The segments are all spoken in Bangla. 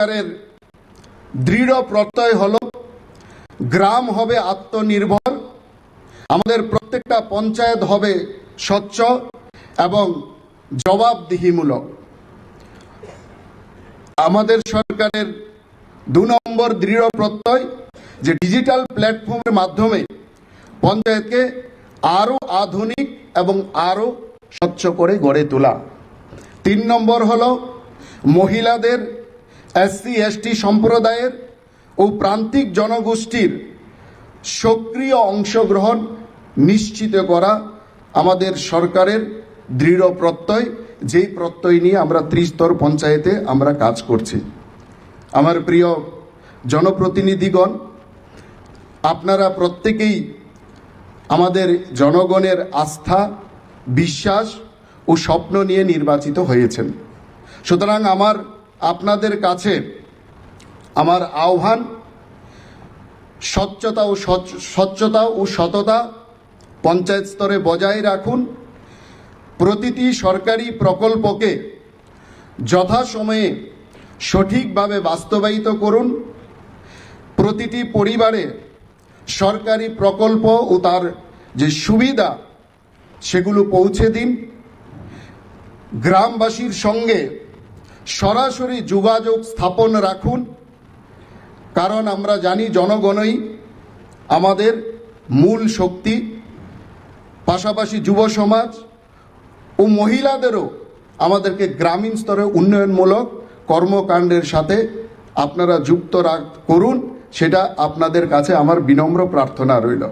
সরকারের দৃঢ় প্রত্যয় হলো গ্রাম হবে আত্মনির্ভর, আমাদের প্রত্যেকটা পঞ্চায়েত হবে স্বচ্ছ এবং জবাবদিহিমূলক। আমাদের সরকারের 2 নম্বর দৃঢ় প্রত্যয় যে ডিজিটাল প্ল্যাটফর্মের মাধ্যমে পঞ্চায়েতকে আরও আধুনিক এবং আরও স্বচ্ছ করে গড়ে তোলা। 3 নম্বর হলো মহিলাদের, এসসি এসটি সম্প্রদায়ের ও প্রান্তিক জনগোষ্ঠীর সক্রিয় অংশগ্রহণ নিশ্চিত করা আমাদের সরকারের দৃঢ় প্রত্যয়, যেই প্রত্যয় নিয়ে আমরা ত্রিস্তর পঞ্চায়েতে আমরা কাজ করছি। আমার প্রিয় জনপ্রতিনিধিগণ, আপনারা প্রত্যেকেই আমাদের জনগণের আস্থা, বিশ্বাস ও স্বপ্ন নিয়ে নির্বাচিত হয়েছেন। সুতরাং আপনাদের কাছে আমার আহ্বান, স্বচ্ছতা ও সততা পঞ্চায়েত স্তরে বজায় রাখুন। প্রতিটি সরকারি প্রকল্পকে যথাসময়ে সঠিকভাবে বাস্তবায়িত করুন। প্রতিটি পরিবারে সরকারি প্রকল্প ও তার যে সুবিধা সেগুলো পৌঁছে দিন। গ্রামবাসীর সঙ্গে সরাসরি যোগাযোগ স্থাপন রাখুন, কারণ আমরা জানি জনগণই আমাদের মূল শক্তি। পাশাপাশি যুব সমাজ ও মহিলাদেরও আমাদেরকে গ্রামীণ স্তরে উন্নয়নমূলক কর্মকাণ্ডের সাথে আপনারা যুক্ত করুন, সেটা আপনাদের কাছে আমার বিনম্র প্রার্থনা রইল।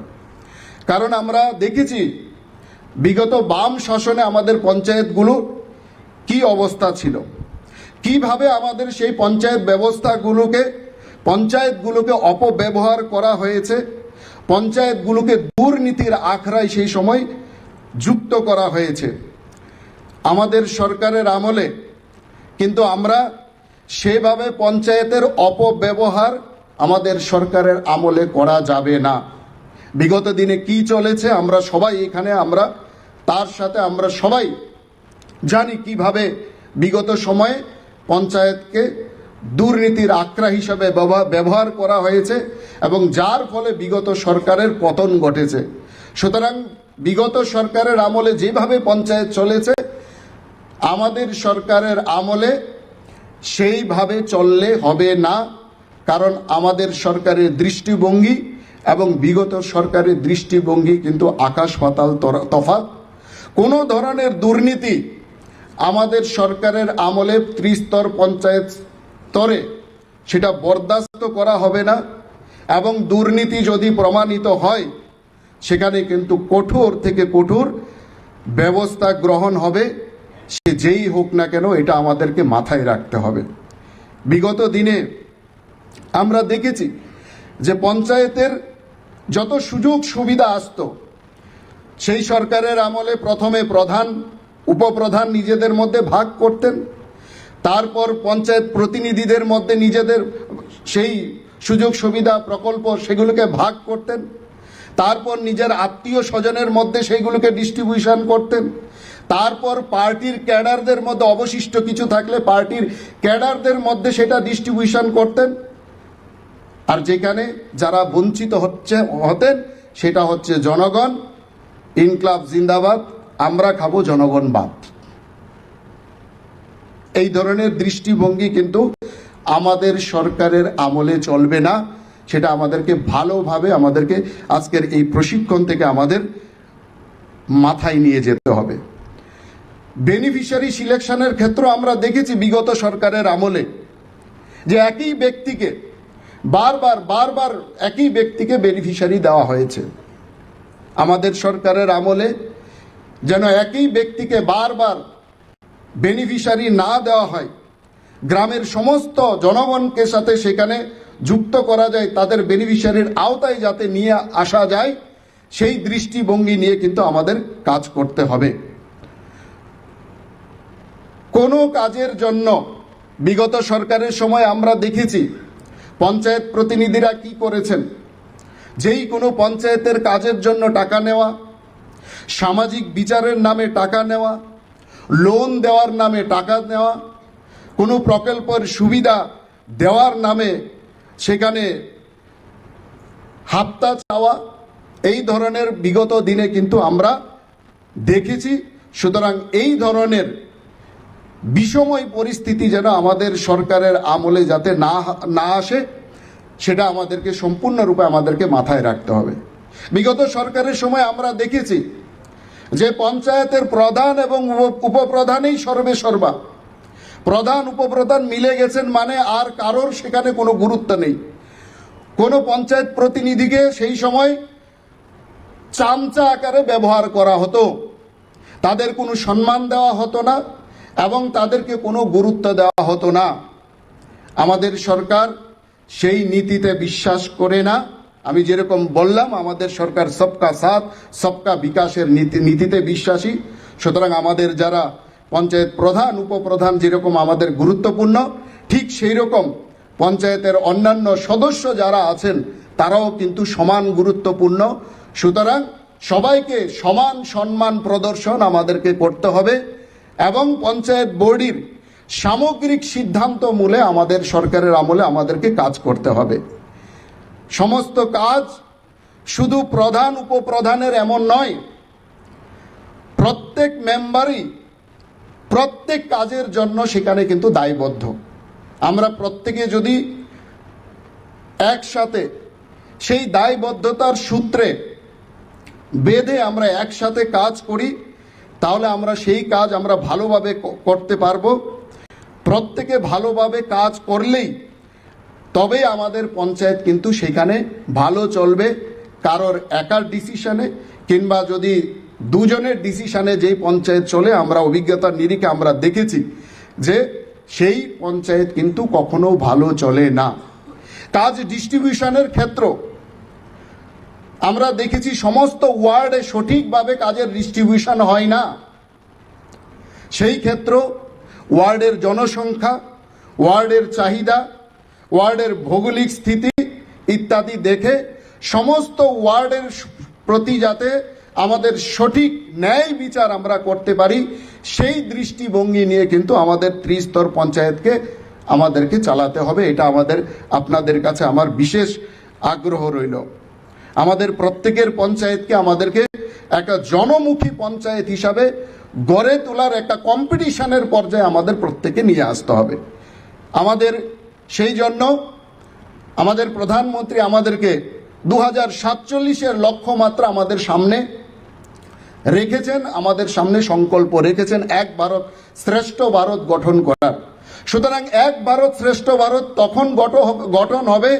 কারণ আমরা দেখেছি বিগত বাম শাসনে আমাদের পঞ্চায়েতগুলো কি অবস্থা ছিল, কিভাবে আমাদের সেই পঞ্চায়েতগুলোকে অপব্যবহার করা হয়েছে, পঞ্চায়েতগুলোকে দুর্নীতির আখড়ায় সেই সময় যুক্ত করা হয়েছে আমাদের সরকারের আমলে। কিন্তু আমরা সেভাবে পঞ্চায়েতের অপব্যবহার আমাদের সরকারের আমলে করা যাবে না। বিগত দিনে কি চলেছে আমরা সবাই এখানে তার সাথে আমরা সবাই জানি কিভাবে বিগত সময়ে পঞ্চায়েতকে দুর্নীতির আখড়া হিসাবে ব্যবহার করা হয়েছে এবং যার ফলে বিগত সরকারের পতন ঘটেছে। সুতরাং বিগত সরকারের আমলে যেভাবে পঞ্চায়েত চলেছে, আমাদের সরকারের আমলে সেইভাবে চললে হবে না। কারণ আমাদের সরকারের দৃষ্টিভঙ্গি এবং বিগত সরকারের দৃষ্টিভঙ্গি কিন্তু আকাশ পাতাল তফাৎ। কোনো ধরনের দুর্নীতি আমাদের সরকারের আমলে ত্রিস্তর পঞ্চায়েত স্তরে সেটা বরদাস্ত করা হবে না। এবং দুর্নীতি যদি প্রমাণিত হয়, সেখানে কিন্তু কঠোর থেকে কঠোর ব্যবস্থা গ্রহণ হবে, সে যেই হোক না কেন, এটা আমাদেরকে মাথায় রাখতে হবে। বিগত দিনে আমরা দেখেছি যে পঞ্চায়েতের যত সুযোগ সুবিধা আসতো, সেই সরকারের আমলে প্রথমে প্রধান উপপ্রধান নিজেদের মধ্যে ভাগ করতেন, তারপর পঞ্চায়েত প্রতিনিধিদের মধ্যে নিজেদের সেই সুযোগ সুবিধা প্রকল্প সেগুলোকে ভাগ করতেন, তারপর নিজের আত্মীয় স্বজনের মধ্যে সেইগুলোকে ডিস্ট্রিবিউশন করতেন, তারপর পার্টির ক্যাডারদের মধ্যে অবশিষ্ট কিছু থাকলে পার্টির ক্যাডারদের মধ্যে সেটা ডিস্ট্রিবিউশন করতেন। আর যেখানে যারা বঞ্চিত হতেন সেটা হচ্ছে জনগণ। ইনকলাব জিন্দাবাদ, আমরা খাবো জনগণ বাদ। এই ধরনের দৃষ্টিভঙ্গি কিন্তু আমাদের সরকারের আমলে চলবে না। সেটা আমাদেরকে ভালোভাবে আজকের এই প্রশিক্ষণ থেকে আমাদের মাথায় নিয়ে যেতে হবে। বেনিফিশিয়ারি সিলেকশনের ক্ষেত্রে আমরা দেখেছি বিগত সরকারের আমলে যে একই ব্যক্তিকে বারবার একই ব্যক্তিকে বেনিফিশিয়ারি দেওয়া হয়েছে। আমাদের সরকারের আমলে যেন একই ব্যক্তিকে বারবার বেনিফিশিয়ারি না দেওয়া হয়, গ্রামের সমস্ত জনগণকে সাথে সেখানে যুক্ত করা যায়, তাদের বেনিফিশিয়ারির আওতায় যাতে নিয়ে আসা যায়, সেই দৃষ্টিভঙ্গি নিয়ে কিন্তু আমাদের কাজ করতে হবে। কোনো কাজের জন্য বিগত সরকারের সময় আমরা দেখেছি পঞ্চায়েত প্রতিনিধিরা কি করেছেন। যেই কোনো পঞ্চায়েতের কাজের জন্য টাকা নেওয়া, সামাজিক বিচারের নামে টাকা নেওয়া, লোন দেওয়ার নামে টাকা নেওয়া, কোনো প্রকল্পের সুবিধা দেওয়ার নামে সেখানে হাপ্তা চাওয়া, এই ধরনের বিগত দিনে কিন্তু আমরা দেখেছি। সুতরাং এই ধরনের বিষময় পরিস্থিতি যেন আমাদের সরকারের আমলে যাতে না আসে, সেটা আমাদেরকে সম্পূর্ণরূপে আমাদেরকে মাথায় রাখতে হবে। বিগত সরকারের সময় আমরা দেখেছি যে পঞ্চায়েতের প্রধান এবং উপপ্রধানেই সর্বে সর্বা, প্রধান উপপ্রধান মিলে গেছেন মানে আর কারোর সেখানে কোনো গুরুত্ব নেই। কোনো পঞ্চায়েত প্রতিনিধিকে সেই সময় চামচা আকারে ব্যবহার করা হতো, তাদের কোনো সম্মান দেওয়া হতো না এবং তাদেরকে কোনো গুরুত্ব দেওয়া হতো না। আমাদের সরকার সেই নীতিতে বিশ্বাস করে না। আমি যেরকম বললাম, আমাদের সরকার সবকা সাথ সবকা বিকাশের নীতিতে বিশ্বাসী। সুতরাং আমাদের যারা পঞ্চায়েত প্রধান উপপ্রধান যেরকম আমাদের গুরুত্বপূর্ণ, ঠিক সেই রকম পঞ্চায়েতের অন্যান্য সদস্য যারা আছেন তারাও কিন্তু সমান গুরুত্বপূর্ণ। সুতরাং সবাইকে সমান সম্মান প্রদর্শন আমাদেরকে করতে হবে এবং পঞ্চায়েত বোর্ডের সামগ্রিক সিদ্ধান্ত মূলে আমাদের সরকারের আমলে আমাদেরকে কাজ করতে হবে। সমস্ত কাজ শুধু প্রধান উপপ্রধানের এমন নয়, প্রত্যেক মেম্বারই প্রত্যেক কাজের জন্য সেখানে কিন্তু দায়বদ্ধ। আমরা প্রত্যেকে যদি একসাথে সেই দায়বদ্ধতার সূত্রে বেঁধে আমরা একসাথে কাজ করি, তাহলে আমরা সেই কাজ আমরা ভালোভাবে করতে পারবো। প্রত্যেকে ভালোভাবে কাজ করলেই তবে আমাদের পঞ্চায়েত কিন্তু সেখানে ভালো চলবে। কারোর একার ডিসিশনে কিংবা যদি দুজনের ডিসিশনে যেই পঞ্চায়েত চলে, আমরা অভিজ্ঞতার নিরিখে আমরা দেখেছি যে সেই পঞ্চায়েত কিন্তু কখনো ভালো চলে না। কাজ ডিস্ট্রিবিউশনের ক্ষেত্র আমরা দেখেছি সমস্ত ওয়ার্ডে সঠিকভাবে কাজের ডিস্ট্রিবিউশন হয় না। সেই ক্ষেত্র ওয়ার্ডের জনসংখ্যা, ওয়ার্ডের চাহিদা, ওয়ার্ডের ভৌগোলিক স্থিতি ইত্যাদি দেখে সমস্ত ওয়ার্ডের প্রতি যাতে আমাদের সঠিক ন্যায় বিচার আমরা করতে পারি, সেই দৃষ্টিভঙ্গি নিয়ে কিন্তু আমাদের ত্রিস্তর পঞ্চায়েতকে আমাদেরকে চালাতে হবে। এটা আপনাদের কাছে আমার বিশেষ আগ্রহ রইল। আমাদের প্রত্যেকের পঞ্চায়েতকে আমাদেরকে একটা জনমুখী পঞ্চায়েত হিসাবে গড়ে তোলার একটা কম্পিটিশনের পর্যায়ে আমাদের প্রত্যেকে নিয়ে আসতে হবে। আমাদের সেই জন্য আমাদের প্রধানমন্ত্রী আমাদেরকে 2047-এর লক্ষ্যমাত্রা আমাদের সামনে রেখেছেন, আমাদের সামনে সংকল্প রেখেছেন এক ভারত শ্রেষ্ঠ ভারত গঠন করার। সুতরাং এক ভারত শ্রেষ্ঠ ভারত তখন গঠন হবে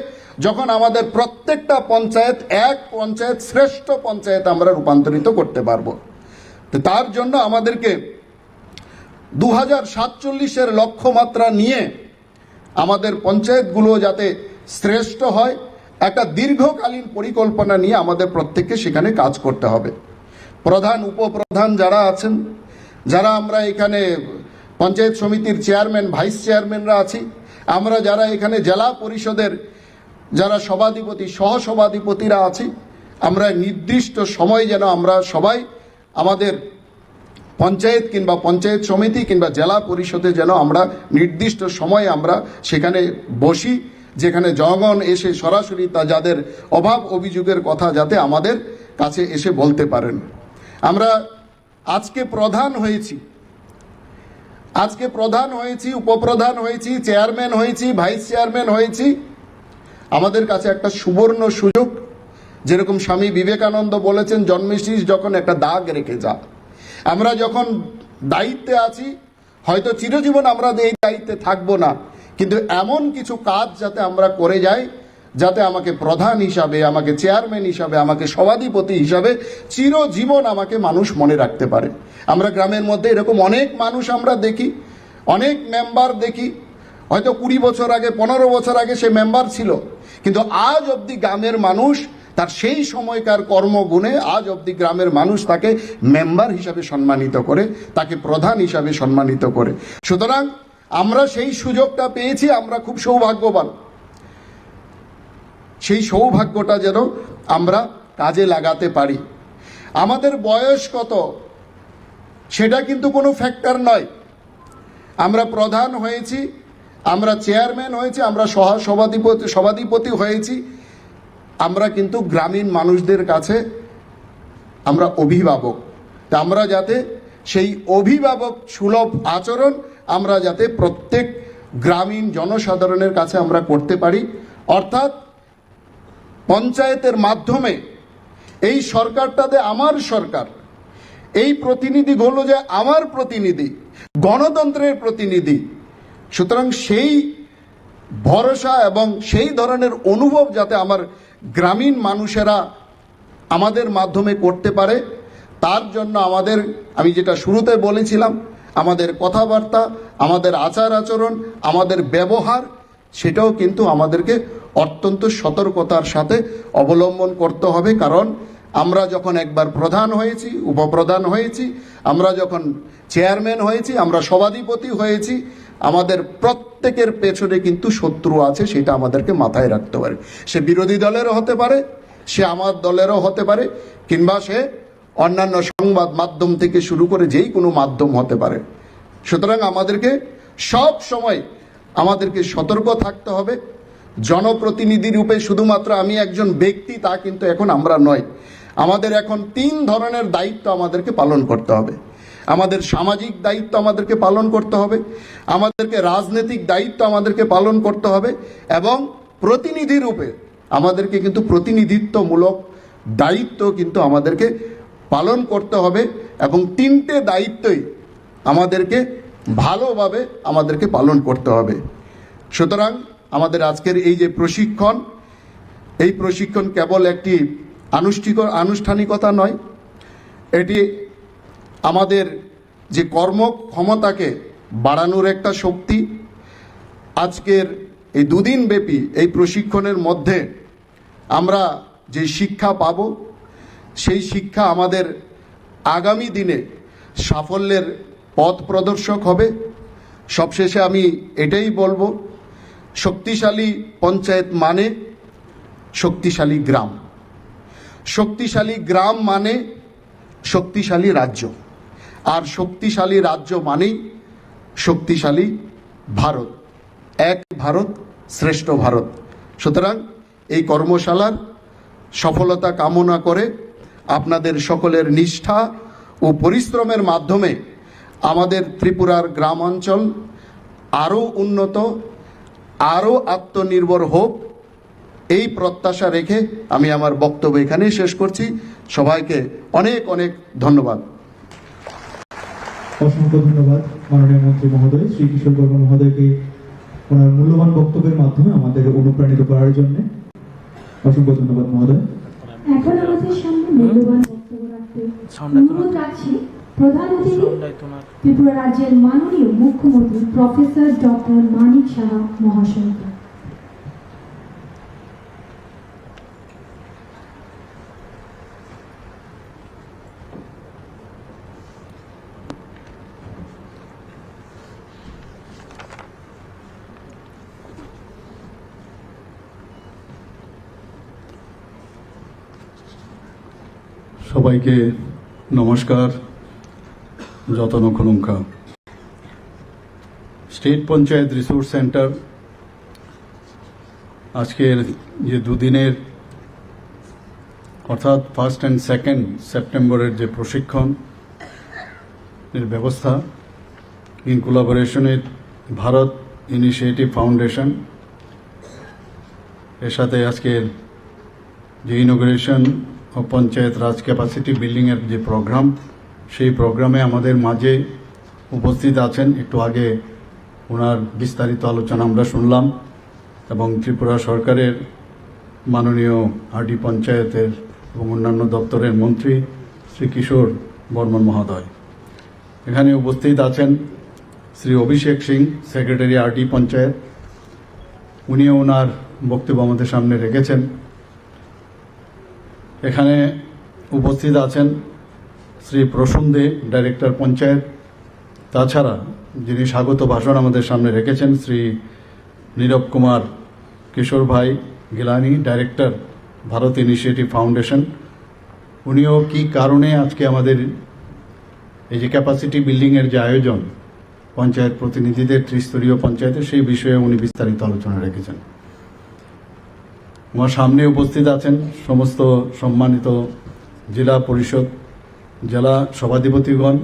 যখন আমাদের প্রত্যেকটা পঞ্চায়েত এক পঞ্চায়েত শ্রেষ্ঠ পঞ্চায়েত আমরা রূপান্তরিত করতে পারবো। তার জন্য আমাদেরকে 2047-এর লক্ষ্যমাত্রা নিয়ে আমাদের পঞ্চায়েতগুলো যাতে শ্রেষ্ঠ হয়, একটা দীর্ঘকালীন পরিকল্পনা নিয়ে আমাদের প্রত্যেককে সেখানে কাজ করতে হবে। প্রধান উপপ্রধান যারা আছেন, যারা আমরা এখানে পঞ্চায়েত সমিতির চেয়ারম্যান ভাইস চেয়ারম্যানরা আছি, আমরা যারা এখানে জেলা পরিষদের যারা সভাধিপতি সহসভাধিপতিরা আছি, আমরা নির্দিষ্ট সময় যেন আমরা সবাই আমাদের পঞ্চায়েত কিংবা পঞ্চায়েত সমিতি কিংবা জেলা পরিষদে যেন আমরা নির্দিষ্ট সময়ে আমরা সেখানে বসি, যেখানে জনগণ এসে সরাসরি যাদের অভাব অভিযোগের কথা যাতে আমাদের কাছে এসে বলতে পারেন। আমরা আজকে প্রধান হয়েছি, উপপ্রধান হয়েছি, চেয়ারম্যান হয়েছি, ভাইস চেয়ারম্যান হয়েছি। আমাদের কাছে একটা সুবর্ণ সুযোগ। যেরকম স্বামী বিবেকানন্দ বলেছেন, জন্মেছিস যখন একটা দাগ রেখে যা। আমরা যখন দায়িত্বে আছি, হয়তো চিরজীবন আমরা এই দায়িত্বে থাকবো না, কিন্তু এমন কিছু কাজ যাতে আমরা করে যাই যাতে আমাকে প্রধান হিসাবে, আমাকে চেয়ারম্যান হিসাবে, আমাকে সভাধিপতি হিসাবে চিরজীবন আমাকে মানুষ মনে রাখতে পারে। আমরা গ্রামের মধ্যে এরকম অনেক মানুষ আমরা দেখি, অনেক মেম্বার দেখি, হয়তো 20 বছর আগে 15 বছর আগে সে মেম্বার ছিল, কিন্তু আজ অবধি গ্রামের মানুষ তার সেই সময়কার কর্মগুণে আজ অবধি গ্রামের মানুষ তাকে মেম্বার হিসাবে সম্মানিত করে, তাকে প্রধান হিসাবে সম্মানিত করে। সুতরাং আমরা সেই সুযোগটা পেয়েছি, আমরা খুব সৌভাগ্যবান। সেই সৌভাগ্যটা যেন আমরা কাজে লাগাতে পারি। আমাদের বয়স কত সেটা কিন্তু কোনো ফ্যাক্টর নয়। আমরা প্রধান হয়েছি, আমরা চেয়ারম্যান হয়েছি, আমরা সভাধিপতি হয়েছি, আমরা কিন্তু গ্রামীণ মানুষদের কাছে আমরা অভিভাবক। আমরা যাতে সেই অভিভাবক সুলভ আচরণ আমরা যাতে প্রত্যেক গ্রামীণ জনসাধারণের কাছে আমরা করতে পারি, অর্থাৎ পঞ্চায়েতের মাধ্যমে এই সরকারটাতে আমার সরকার, এই প্রতিনিধিগুলো যে আমার প্রতিনিধি, গণতন্ত্রের প্রতিনিধি। সুতরাং সেই ভরসা এবং সেই ধরনের অনুভব যাতে আমার গ্রামীণ মানুষেরা আমাদের মাধ্যমে করতে পারে, তার জন্য আমাদের, আমি যেটা শুরুতে বলেছিলাম, আমাদের কথাবার্তা, আমাদের আচার আচরণ, আমাদের ব্যবহার, সেটাও কিন্তু আমাদেরকে অত্যন্ত সতর্কতার সাথে অবলম্বন করতে হবে। কারণ আমরা যখন একবার প্রধান হয়েছি, উপপ্রধান হয়েছি, আমরা যখন চেয়ারম্যান হয়েছি, আমরা সভাধিপতি হয়েছি, আমাদের প্রত্যেকের পেছনে কিন্তু শত্রু আছে, সেটা আমাদেরকে মাথায় রাখতে পারে। সে বিরোধী দলেরও হতে পারে, সে আমার দলেরও হতে পারে, কিংবা সে অন্যান্য সংবাদ মাধ্যম থেকে শুরু করে যেই কোনো মাধ্যম হতে পারে। সুতরাং আমাদেরকে সব সময় আমাদেরকে সতর্ক থাকতে হবে। জনপ্রতিনিধি রূপে শুধুমাত্র আমি একজন ব্যক্তি তা কিন্তু এখন আমরা নয়। আমাদের এখন 3 ধরনের দায়িত্ব আমাদেরকে পালন করতে হবে। আমাদের সামাজিক দায়িত্ব আমাদেরকে পালন করতে হবে, আমাদেরকে রাজনৈতিক দায়িত্ব আমাদেরকে পালন করতে হবে, এবং প্রতিনিধি রূপে আমাদেরকে কিন্তু প্রতিনিধিত্বমূলক দায়িত্ব কিন্তু আমাদেরকে পালন করতে হবে। এবং 3টে দায়িত্বই আমাদেরকে ভালোভাবে আমাদেরকে পালন করতে হবে। সুতরাং আমাদের আজকের এই যে প্রশিক্ষণ, এই প্রশিক্ষণ কেবল একটি আনুষ্ঠানিকতা নয়, এটি আমাদের যে কর্মক্ষমতাকে বাড়ানোর একটা শক্তি। আজকের এই 2 দিন ব্যাপী এই প্রশিক্ষণের মধ্যে আমরা যে শিক্ষা পাব, সেই শিক্ষা আমাদের আগামী দিনে সাফল্যের পথ প্রদর্শক হবে। সবশেষে আমি এটাই বলবো, শক্তিশালী পঞ্চায়েত মানে শক্তিশালী গ্রাম, শক্তিশালী গ্রাম মানে শক্তিশালী রাজ্য, আর শক্তিশালী রাজ্য মানেই শক্তিশালী ভারত, এক ভারত শ্রেষ্ঠ ভারত। সুতরাং এই কর্মশালার সফলতা কামনা করে আপনাদের সকলের নিষ্ঠা ও পরিশ্রমের মাধ্যমে আমাদের ত্রিপুরার গ্রামাঞ্চল আরও উন্নত, আরও আত্মনির্ভর হোক, এই প্রত্যাশা রেখে আমি আমার বক্তব্য এখানেই শেষ করছি। সবাইকে অনেক অনেক ধন্যবাদ। অসংখ্য ধন্যবাদ মাননীয় মন্ত্রী মহোদয়, শ্রী কিশোর বর্মন মহোদয়কে ওনার মূল্যবান বক্তব্যের মাধ্যমে আমাদের অনুপ্রাণিত করার জন্য অসংখ্য ধন্যবাদ মহোদয়। এখন আমাদের সামনে মূল্যবান বক্তব্য রাখতে অনুরোধ রাখছি প্রধান অতিথি ত্রিপুরা রাজ্যের মাননীয় মুখ্যমন্ত্রী প্রফেসর ডক্টর মানিক সাহা মহাশয়কে। সবাইকে নমস্কার, যতন খুলুঙ্কা। স্টেট পঞ্চায়েত রিসোর্স সেন্টার আজকের যে 2 দিনের অর্থাৎ 1 and 2 সেপ্টেম্বরের যে প্রশিক্ষণ এর ব্যবস্থা ইন কোলাবোরেশনের ভারত ইনিশিয়েটিভ ফাউন্ডেশন, এর সাথে আজকের যে ইনোগ্রেশন ও পঞ্চায়েত রাজ ক্যাপাসিটি বিল্ডিংয়ের যে প্রোগ্রাম, সেই প্রোগ্রামে আমাদের মাঝে উপস্থিত আছেন। একটু আগে ওনার বিস্তারিত আলোচনা আমরা শুনলাম, এবং ত্রিপুরা সরকারের মাননীয় আরডি পঞ্চায়েতের এবং অন্যান্য দপ্তরের মন্ত্রী শ্রী কিশোর বর্মন মহোদয়। এখানে উপস্থিত আছেন শ্রী অভিষেক সিং, সেক্রেটারি আরডি পঞ্চায়েত, উনিও ওনার বক্তব্য আমাদের সামনে রেখেছেন। এখানে উপস্থিত আছেন শ্রী প্রসূন দে, ডাইরেক্টর পঞ্চায়েত। তাছাড়া যিনি স্বাগত ভাষণ আমাদের সামনে রেখেছেন শ্রী নীরব কুমার কিশোর ভাই Gilani, director Bharat initiative foundation. উনিও কি কারণে আজকে আমাদের এই যে ক্যাপাসিটি বিল্ডিংয়ের যে আয়োজন, পঞ্চায়েত প্রতিনিধিদের ত্রিস্তরীয় পঞ্চায়েতে, সেই বিষয়ে উনি বিস্তারিত আলোচনা রেখেছেন। আমার সামনে উপস্থিত আছেন সমস্ত সম্মানিত জেলা পরিষদ, জেলা সভাধিপতিগণ,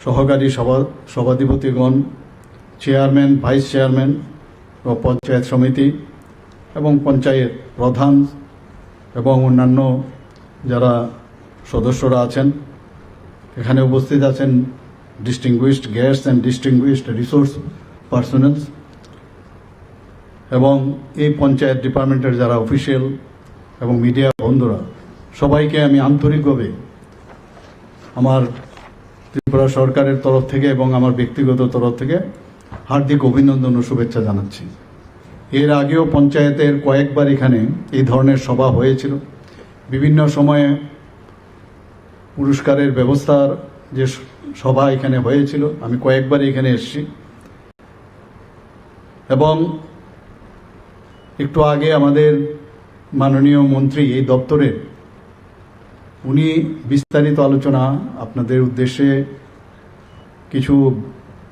সহকারী সভাধিপতিগণ, চেয়ারম্যান, ভাইস চেয়ারম্যান ও পঞ্চায়েত সমিতি এবং পঞ্চায়েত প্রধান এবং অন্যান্য যারা সদস্যরা আছেন। এখানে উপস্থিত আছেন distinguished guests and distinguished resource personnels এবং এই পঞ্চায়েত ডিপার্টমেন্টের যারা অফিসিয়াল এবং মিডিয়া বন্ধুরা, সবাইকে আমি আন্তরিকভাবে আমার ত্রিপুরা সরকারের তরফ থেকে এবং আমার ব্যক্তিগত তরফ থেকে হার্দিক অভিনন্দন ও শুভেচ্ছা জানাচ্ছি। এর আগেও পঞ্চায়েতের কয়েকবার এখানে এই ধরনের সভা হয়েছিল। বিভিন্ন সময়ে পুরস্কারের ব্যবস্থার যে সভা এখানে হয়েছিল, আমি কয়েকবার এখানে এসেছি। এবং একটু আগে আমাদের মাননীয় মন্ত্রী এই দপ্তরের উনি বিস্তারিত আলোচনা আপনাদের উদ্দেশ্যে কিছু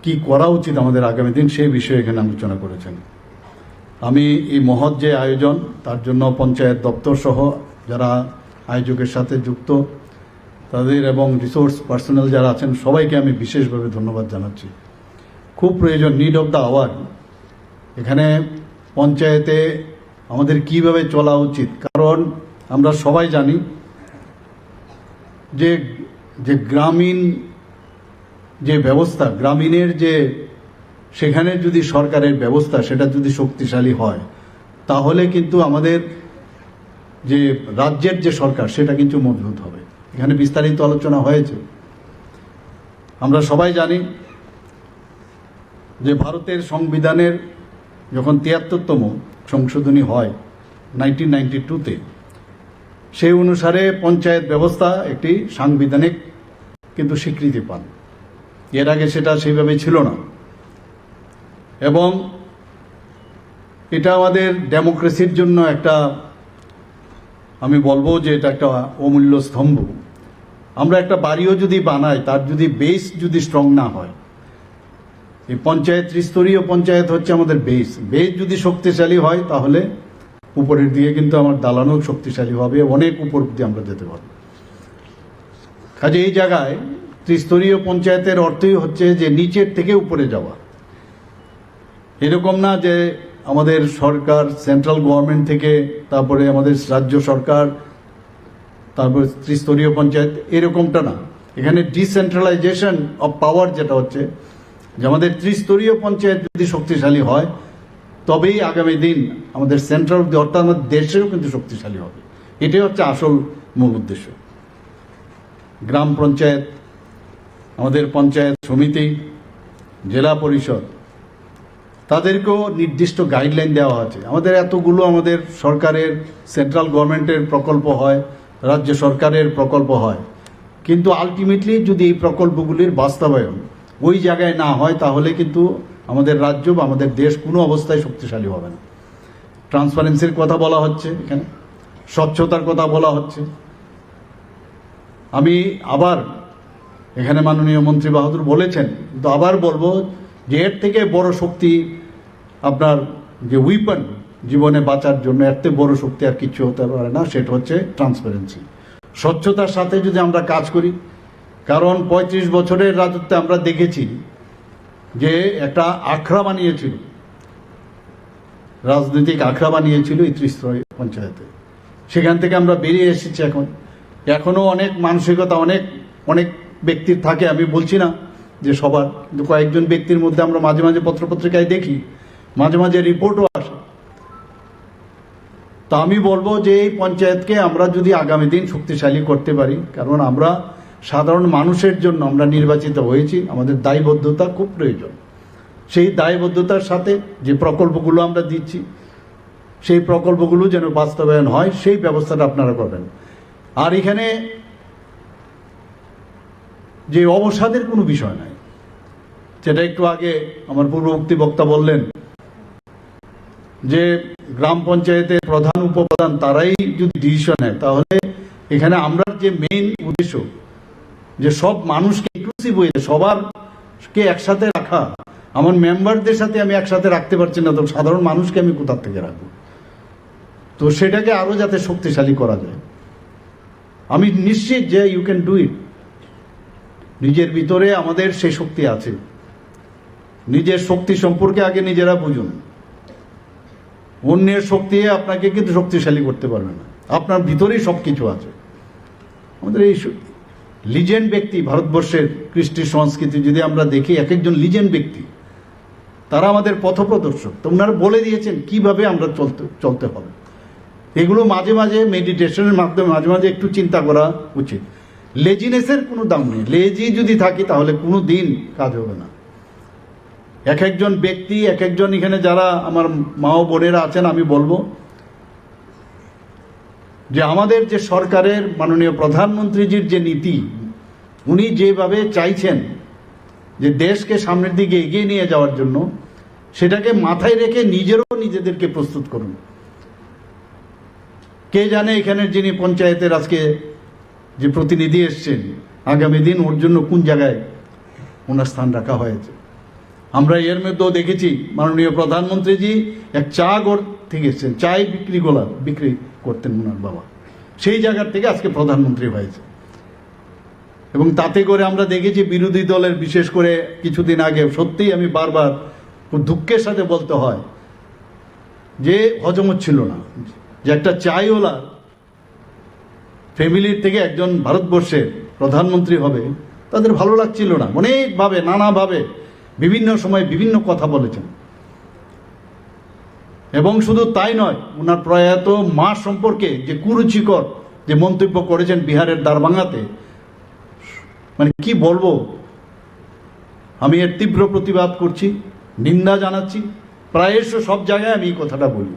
কি করা উচিত আমাদের আগামী দিন সেই বিষয়ে এখানে আলোচনা করেছেন। আমি এই মহৎ যে আয়োজন, তার জন্য পঞ্চায়েত দপ্তর সহ যারা আয়োজকের সাথে যুক্ত তাদের এবং রিসোর্স পার্সোনাল যারা আছেন সবাইকে আমি বিশেষভাবে ধন্যবাদ জানাচ্ছি। খুব প্রয়োজন, নিড অফ দ্য আওয়ার। এখানে পঞ্চায়েতে আমাদের কিভাবে চলা উচিত, কারণ আমরা সবাই জানি যে যে গ্রামীণ যে ব্যবস্থা, গ্রামীণের যে সেখানে যদি সরকারের ব্যবস্থা সেটা যদি শক্তিশালী হয়, তাহলে কিন্তু আমাদের যে রাজ্যের যে সরকার সেটা কিন্তু মজবুত হবে। এখানে বিস্তারিত আলোচনা হয়েছে। আমরা সবাই জানি যে ভারতের সংবিধানের যখন ৭৩তম সংশোধনী হয় 1992-তে, সেই অনুসারে পঞ্চায়েত ব্যবস্থা একটি সাংবিধানিক কিন্তু স্বীকৃতি পান। এর আগে সেটা সেইভাবে ছিল না। এবং এটা আমাদের ডেমোক্রেসির জন্য একটা, আমি বলবো যে এটা একটা অমূল্য স্তম্ভ। আমরা একটা বাড়িও যদি বানাই, তার যদি বেস যদি স্ট্রং না হয়, এই পঞ্চায়েত ত্রিস্তরীয় পঞ্চায়েত হচ্ছে আমাদের বেস যদি শক্তিশালী হয়, তাহলে উপরের দিকে কিন্তু আমার দালানও শক্তিশালী হবে, অনেক উপর অব্দি আমরা যেতে পারব। কাজে এই জায়গায় ত্রিস্তরীয় পঞ্চায়েতের অর্থই হচ্ছে যে নিচের থেকে উপরে যাওয়া। এরকম না যে আমাদের সরকার সেন্ট্রাল গভর্নমেন্ট থেকে, তারপরে আমাদের রাজ্য সরকার, তারপরে ত্রিস্তরীয় পঞ্চায়েত, এরকমটা না। এখানে ডিসেন্ট্রালাইজেশন অফ পাওয়ার যেটা হচ্ছে, যে আমাদের ত্রিস্তরীয় পঞ্চায়েত যদি শক্তিশালী হয়, তবেই আগামী দিন আমাদের সেন্ট্রাল, অর্থাৎ আমাদের দেশেও কিন্তু শক্তিশালী হবে। এটাই হচ্ছে আসল মূল উদ্দেশ্য। গ্রাম পঞ্চায়েত, আমাদের পঞ্চায়েত সমিতি, জেলা পরিষদ, তাদেরকেও নির্দিষ্ট গাইডলাইন দেওয়া আছে। আমাদের এতগুলো আমাদের সরকারের সেন্ট্রাল গভর্নমেন্টের প্রকল্প হয়, রাজ্য সরকারের প্রকল্প হয়, কিন্তু আলটিমেটলি যদি এই প্রকল্পগুলির বাস্তবায়ন ওই জায়গায় না হয়, তাহলে কিন্তু আমাদের রাজ্য বা আমাদের দেশ কোনো অবস্থায় শক্তিশালী হবে না। ট্রান্সপারেন্সির কথা বলা হচ্ছে, এখানে স্বচ্ছতার কথা বলা হচ্ছে। আমি আবার এখানে মাননীয় মন্ত্রী বাহাদুর বলেছেন, কিন্তু আবার বলবো যে এর থেকে বড় শক্তি, আপনার যে উইপন জীবনে বাঁচার জন্য, এর থেকে বড় শক্তি আর কিছু হতে পারে না, সেটা হচ্ছে ট্রান্সপারেন্সি। স্বচ্ছতার সাথে যদি আমরা কাজ করি, কারণ ৩৫ বছরের রাজত্বে আমরা দেখেছি যে একটা আখড়া বানিয়েছিল, রাজনৈতিক আখড়া বানিয়েছিল এই ত্রিস্তরীয় পঞ্চায়েতে। সেখান থেকে আমরা বেরিয়ে এসেছি। এখনো অনেক মানসিকতা অনেক ব্যক্তির থাকে, আমি বলছি না যে সবার, কিন্তু কয়েকজন ব্যক্তির মধ্যে আমরা মাঝে মাঝে পত্রপত্রিকায় দেখি, মাঝে মাঝে রিপোর্টও আসে। তো আমি বলবো যে এই পঞ্চায়েতকে আমরা যদি আগামী দিন শক্তিশালী করতে পারি, কারণ আমরা সাধারণ মানুষের জন্য আমরা নির্বাচিত হয়েছি, আমাদের দায়বদ্ধতা খুব প্রয়োজন। সেই দায়বদ্ধতার সাথে যে প্রকল্পগুলো আমরা দিচ্ছি, সেই প্রকল্পগুলো যেন বাস্তবায়ন হয়, সেই ব্যবস্থাটা আপনারা করবেন। আর এখানে যে অবসাদের কোনো বিষয় নাই, যেটা একটু আগে আমার পূর্ববর্তী বক্তা বললেন, যে গ্রাম পঞ্চায়েতের প্রধান উপপ্রধান তারাই যদি ডিসিশন নেয়, তাহলে এখানে আমরা যে মেইন উদ্দেশ্য যে সব মানুষকে ইনক্লুসিভ হয়ে সবার কে একসাথে রাখা, আমার মেম্বারদের সাথে আমি একসাথে রাখতে পারছি না, তো সাধারণ মানুষকে আমি কোথা থেকে রাখবো? তো সেটাকে আরো যাতে শক্তিশালী করা যায়, আমি নিশ্চিত যে ইউ ক্যান ডু ইট। নিজের ভিতরে আমাদের সেই শক্তি আছে। নিজের শক্তি সম্পর্কে আগে নিজেরা বুঝুন। অন্যের শক্তি আপনাকে কিন্তু শক্তিশালী করতে পারবে না, আপনার ভিতরেই সবকিছু আছে। আমাদের এই লিজেন্ড ব্যক্তি, ভারতবর্ষের কৃষ্টি সংস্কৃতি যদি আমরা দেখি, এক একজন লিজেন্ড ব্যক্তি, তারা আমাদের পথপ্রদর্শক। তো ওনারা বলে দিয়েছেন কিভাবে আমরা চলতে হবে। এগুলো মাঝে মাঝে মেডিটেশনের মাধ্যমে মাঝে মাঝে একটু চিন্তা করা উচিত। লেজিনেসের কোনো দাম নেই। লেজি যদি থাকি তাহলে কোনো দিন কাজ হবে না। এক একজন ব্যক্তি, এক একজন এখানে যারা আমার মা ও বোনেরা আছেন, আমি বলবো যে আমাদের যে সরকারের মাননীয় প্রধানমন্ত্রীজির যে নীতি, উনি যেভাবে চাইছেন যে দেশকে সামনের দিকে এগিয়ে নিয়ে যাওয়ার জন্য, সেটাকে মাথায় রেখে নিজেদেরকে প্রস্তুত করুন। কে জানে এখানের যিনি পঞ্চায়েতের আজকে যে প্রতিনিধি এসছেন, আগামী দিন ওর জন্য কোন জায়গায় ওনার স্থান রাখা হয়েছে। আমরা এর মধ্যেও দেখেছি মাননীয় প্রধানমন্ত্রীজি এক চা ঘর থেকে এসছেন, চাই বিক্রি করতেন ওনার বাবা, সেই জায়গার থেকে আজকে প্রধানমন্ত্রী হয়েছে। এবং তাতে করে আমরা দেখেছি বিরোধী দলের, বিশেষ করে কিছুদিন আগে, সত্যিই আমি বারবার খুব দুঃখের সাথে বলতে হয় যে হজম হচ্ছিল না যে একটা চাইওয়ালা ফ্যামিলির থেকে একজন ভারতবর্ষের প্রধানমন্ত্রী হবে, তাদের ভালো লাগছিল না। অনেকভাবে, নানাভাবে, বিভিন্ন সময় বিভিন্ন কথা বলেছেন। এবং শুধু তাই নয়, ওনার প্রয়াত মা সম্পর্কে যে কুরুচিকর যে মন্তব্য করেছেন বিহারের দারভাঙ্গাতে, মানে কি বলবো, আমি এর তীব্র প্রতিবাদ করছি, নিন্দা জানাচ্ছি। প্রায়শ সব জায়গায় আমি এই কথাটা বলি।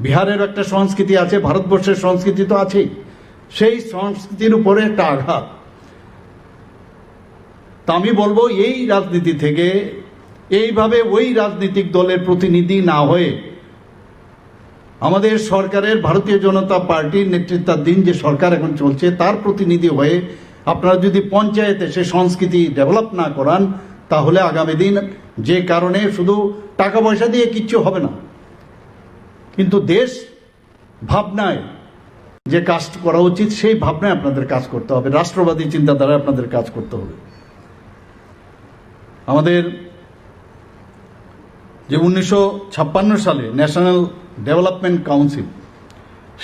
বিহারের একটা সংস্কৃতি আছে, ভারতবর্ষের সংস্কৃতি তো আছেই, সেই সংস্কৃতির উপরে একটা আঘাত। তা আমি বলবো এই রাজনীতি থেকে, এইভাবে ওই রাজনৈতিক দলের প্রতিনিধি না হয়ে, আমাদের সরকারের, ভারতীয় জনতা পার্টির নেতৃত্বাধীন যে সরকার এখন চলছে, তার প্রতিনিধি হয়ে আপনারা যদি পঞ্চায়েতে সে সংস্কৃতি ডেভেলপ না করান, তাহলে আগামী দিন যে কারণে শুধু টাকা পয়সা দিয়ে কিচ্ছু হবে না, কিন্তু দেশ ভাবনায় যে কাজ করা উচিত, সেই ভাবনায় আপনাদের কাজ করতে হবে, রাষ্ট্রবাদী চিন্তাধারায় আপনাদের কাজ করতে হবে। আমাদের যে 1956 সালে ন্যাশনাল ডেভেলপমেন্ট কাউন্সিল,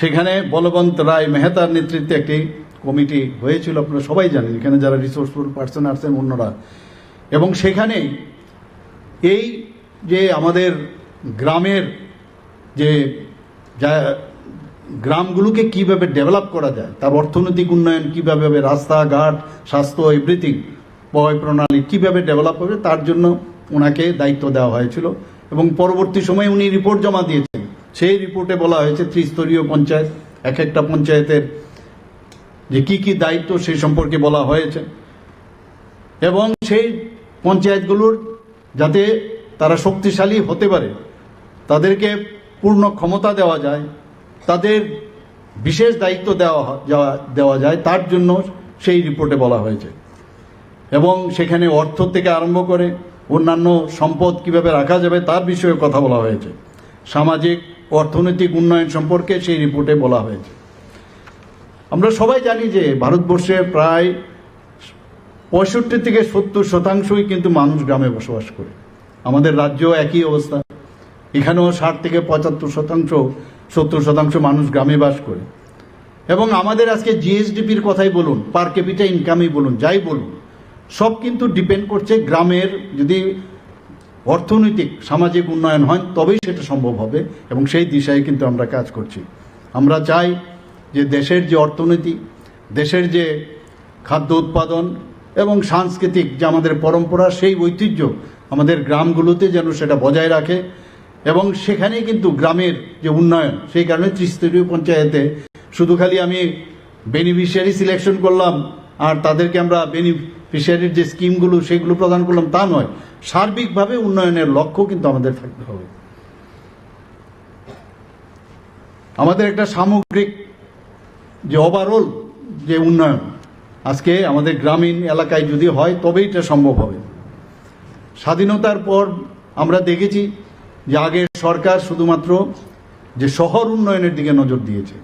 সেখানে বলবন্ত রায় মেহতার নেতৃত্বে একটি কমিটি হয়েছিল, আপনারা সবাই জানেন, এখানে যারা রিসোর্সফুল পার্সন আছেন অন্যরা। এবং সেখানে এই যে আমাদের গ্রামের যে গ্রামগুলোকে কিভাবে ডেভেলপ করা যায়, তার অর্থনৈতিক উন্নয়ন কিভাবে হবে, রাস্তাঘাট, স্বাস্থ্য, এভরিথিং, বয় প্রণালী কিভাবে ডেভেলপ হবে, তার জন্য ওনাকে দায়িত্ব দেওয়া হয়েছিল। এবং পরবর্তী সময়ে উনি রিপোর্ট জমা দিয়েছেন। সেই রিপোর্টে বলা হয়েছে ত্রিস্তরীয় পঞ্চায়েত, এক একটা পঞ্চায়েতের যে কি কি দায়িত্ব সেই সম্পর্কে বলা হয়েছে। এবং সেই পঞ্চায়েতগুলোর যাতে তারা শক্তিশালী হতে পারে, তাদেরকে পূর্ণ ক্ষমতা দেওয়া যায়, তাদের বিশেষ দায়িত্ব দেওয়া যায়, তার জন্য সেই রিপোর্টে বলা হয়েছে। এবং সেখানে অর্থ থেকে আরম্ভ করে অন্যান্য সম্পদ কিভাবে রাখা যাবে তার বিষয়ে কথা বলা হয়েছে। সামাজিক অর্থনৈতিক উন্নয়ন সম্পর্কে সেই রিপোর্টে বলা হয়েছে। আমরা সবাই জানি যে ভারতবর্ষে প্রায় 65 থেকে 70% কিন্তু মানুষ গ্রামে বসবাস করে। আমাদের রাজ্য একই অবস্থা, এখানেও 60 থেকে 75%, 70% মানুষ গ্রামে বাস করে। এবং আমাদের আজকে জিএসডিপির কথাই বলুন, পার ক্যাপিটা ইনকামই বলুন, যাই বলুন, সব কিন্তু ডিপেন্ড করছে গ্রামের যদি অর্থনৈতিক সামাজিক উন্নয়ন হয়, তবেই সেটা সম্ভব হবে। এবং সেই দিশায় কিন্তু আমরা কাজ করছি। আমরা চাই যে দেশের যে অর্থনীতি, দেশের যে খাদ্য উৎপাদন এবং সাংস্কৃতিক যে আমাদের পরম্পরা, সেই ঐতিহ্য আমাদের গ্রামগুলোতে যেন সেটা বজায় রাখে। এবং সেখানে কিন্তু গ্রামের যে উন্নয়ন, সেই কারণে ত্রিস্তরীয় পঞ্চায়েতে শুধু খালি আমি বেনিফিশিয়ারি সিলেকশন করলাম আর তাদেরকে আমরা বেনিফিশিয়ারির যে স্কিমগুলো সেগুলো প্রদান করলাম, তা নয়। সার্বিকভাবে উন্নয়নের লক্ষ্য কিন্তু আমাদের থাকতে হবে। আমাদের একটা সামগ্রিক যে ওভারঅল যে উন্নয়ন, আজকে আমাদের গ্রামীণ এলাকায় যদি হয় তবেই এটা সম্ভব হবে। স্বাধীনতার পর আমরা দেখেছি যে আগে সরকার শুধুমাত্র যে শহর উন্নয়নের দিকে নজর দিয়েছে,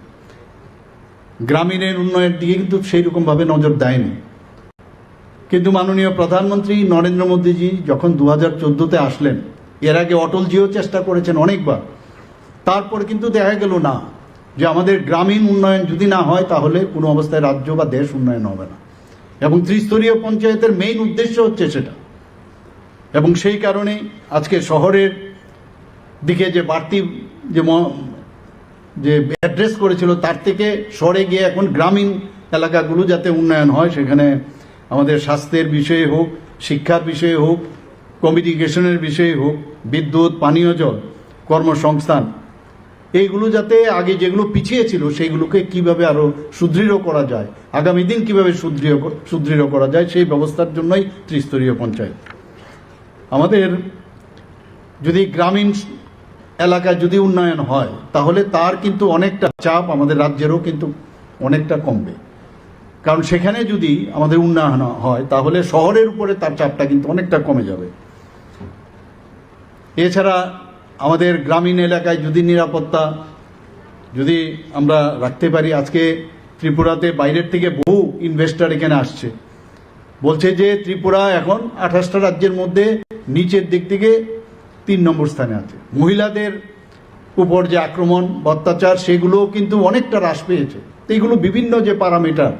গ্রামীণের উন্নয়নের দিকে কিন্তু সেই রকমভাবে নজর দেয়নি। কিন্তু মাননীয় প্রধানমন্ত্রী নরেন্দ্র মোদীজি যখন 2014-তে আসলেন, এর আগে অটলজিও চেষ্টা করেছেন অনেকবার, তারপর কিন্তু দেখা গেল না যে আমাদের গ্রামীণ উন্নয়ন যদি না হয় তাহলে কোনো অবস্থায় রাজ্য বা দেশ উন্নয়ন হবে না। এবং ত্রিস্তরীয় পঞ্চায়েতের মেইন উদ্দেশ্য হচ্ছে সেটা। এবং সেই কারণে আজকে শহরের দিকে যে বাড়তি যে অ্যাড্রেস করেছিল তার থেকে সরে গিয়ে এখন গ্রামীণ এলাকাগুলো যাতে উন্নয়ন হয়, সেখানে আমাদের স্বাস্থ্যের বিষয়ে হোক, শিক্ষার বিষয়ে হোক, কমিউনিকেশনের বিষয়ে হোক, বিদ্যুৎ, পানীয় জল, কর্মসংস্থান, এইগুলো যাতে আগে যেগুলো পিছিয়ে ছিল সেইগুলোকে কিভাবে আরো সুদৃঢ় করা যায়, আগামী দিন কিভাবে সুদৃঢ় করা যায়, সেই ব্যবস্থার জন্যই ত্রিস্তরীয় পঞ্চায়েত। আমাদের যদি গ্রামীণ এলাকায় যদি উন্নয়ন হয় তাহলে তার কিন্তু অনেকটা চাপ আমাদের রাজ্যেরও কিন্তু অনেকটা কমবে। কারণ সেখানে যদি আমাদের উন্নয়ন হয় তাহলে শহরের উপরে তার চাপটা কিন্তু অনেকটা কমে যাবে। এছাড়া আমাদের গ্রামীণ এলাকায় যদি নিরাপত্তা যদি আমরা রাখতে পারি, আজকে ত্রিপুরাতে বাইরের থেকে বহু ইনভেস্টর এখানে আসছে, বলছে যে ত্রিপুরা এখন 28টা রাজ্যের মধ্যে নিচের দিক থেকে 3 নম্বর স্থানে আছে। মহিলাদের উপর যে আক্রমণ অত্যাচার সেগুলোও কিন্তু অনেকটা হ্রাস পেয়েছে। তো এইগুলো বিভিন্ন যে প্যারামিটার,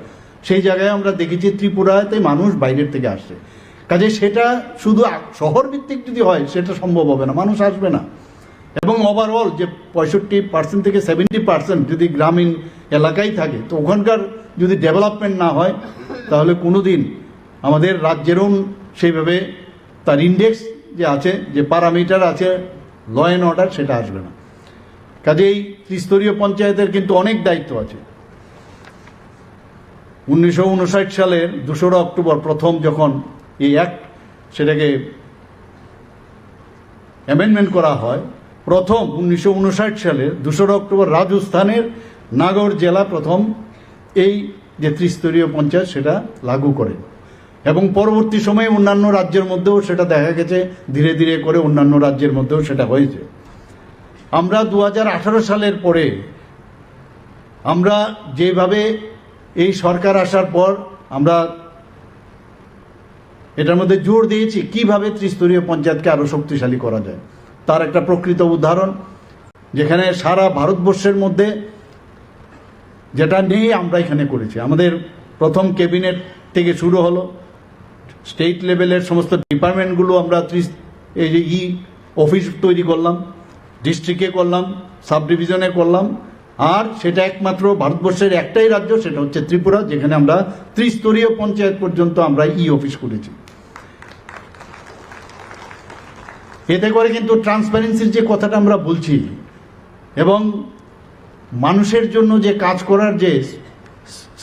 সেই জায়গায় আমরা দেখেছি ত্রিপুরাতে মানুষ বাইরের থেকে আসছে। কাজে সেটা শুধু শহর ভিত্তিক যদি হয় সেটা সম্ভব হবে না, মানুষ আসবে না। এবং ওভারঅল যে 65% থেকে 70% যদি গ্রামীণ এলাকায় থাকে, তো ওখানকার যদি ডেভেলপমেন্ট না হয় তাহলে কোনোদিন আমাদের রাজ্যেরও সেইভাবে তার ইন্ডেক্স যে আছে, যে প্যারামিটার আছে ল অ্যান্ড অর্ডার, সেটা আসবে না। কাজেই ত্রিস্তরীয় পঞ্চায়েতের কিন্তু অনেক দায়িত্ব আছে। 1959 সালের 2রা অক্টোবর প্রথম যখন এই অ্যাক্ট সেটাকে অ্যামেন্ডমেন্ট করা হয়, প্রথম 1959 সালের 2রা অক্টোবর রাজস্থানের নাগর জেলা প্রথম এই যে ত্রিস্তরীয় পঞ্চায়েত সেটা লাগু করে। এবং পরবর্তী সময়ে অন্যান্য রাজ্যের মধ্যেও সেটা দেখা গেছে, ধীরে ধীরে করে অন্যান্য রাজ্যের মধ্যেও সেটা হয়েছে। আমরা 2018 সালের পরে আমরা যেভাবে এই সরকার আসার পর আমরা এটার মধ্যে জোর দিয়েছি কিভাবে ত্রিস্তরীয় পঞ্চায়েতকে আরো শক্তিশালী করা যায়, তার একটা প্রকৃত উদাহরণ, যেখানে সারা ভারতবর্ষের মধ্যে যেটা নেই আমরা এখানে করেছি। আমাদের প্রথম ক্যাবিনেট থেকে শুরু হলো, স্টেট লেভেলের সমস্ত ডিপার্টমেন্টগুলো আমরা এই যে অফিস তৈরি করলাম, ডিস্ট্রিক্টে করলাম, সাব ডিভিশনে করলাম, আর সেটা একমাত্র ভারতবর্ষের একটাই রাজ্য, সেটা হচ্ছে ত্রিপুরা, যেখানে আমরা ত্রিস্তরীয় পঞ্চায়েত পর্যন্ত আমরা অফিস করেছি। এতে করে কিন্তু ট্রান্সপারেন্সির যে কথাটা আমরা বলছি এবং মানুষের জন্য যে কাজ করার যে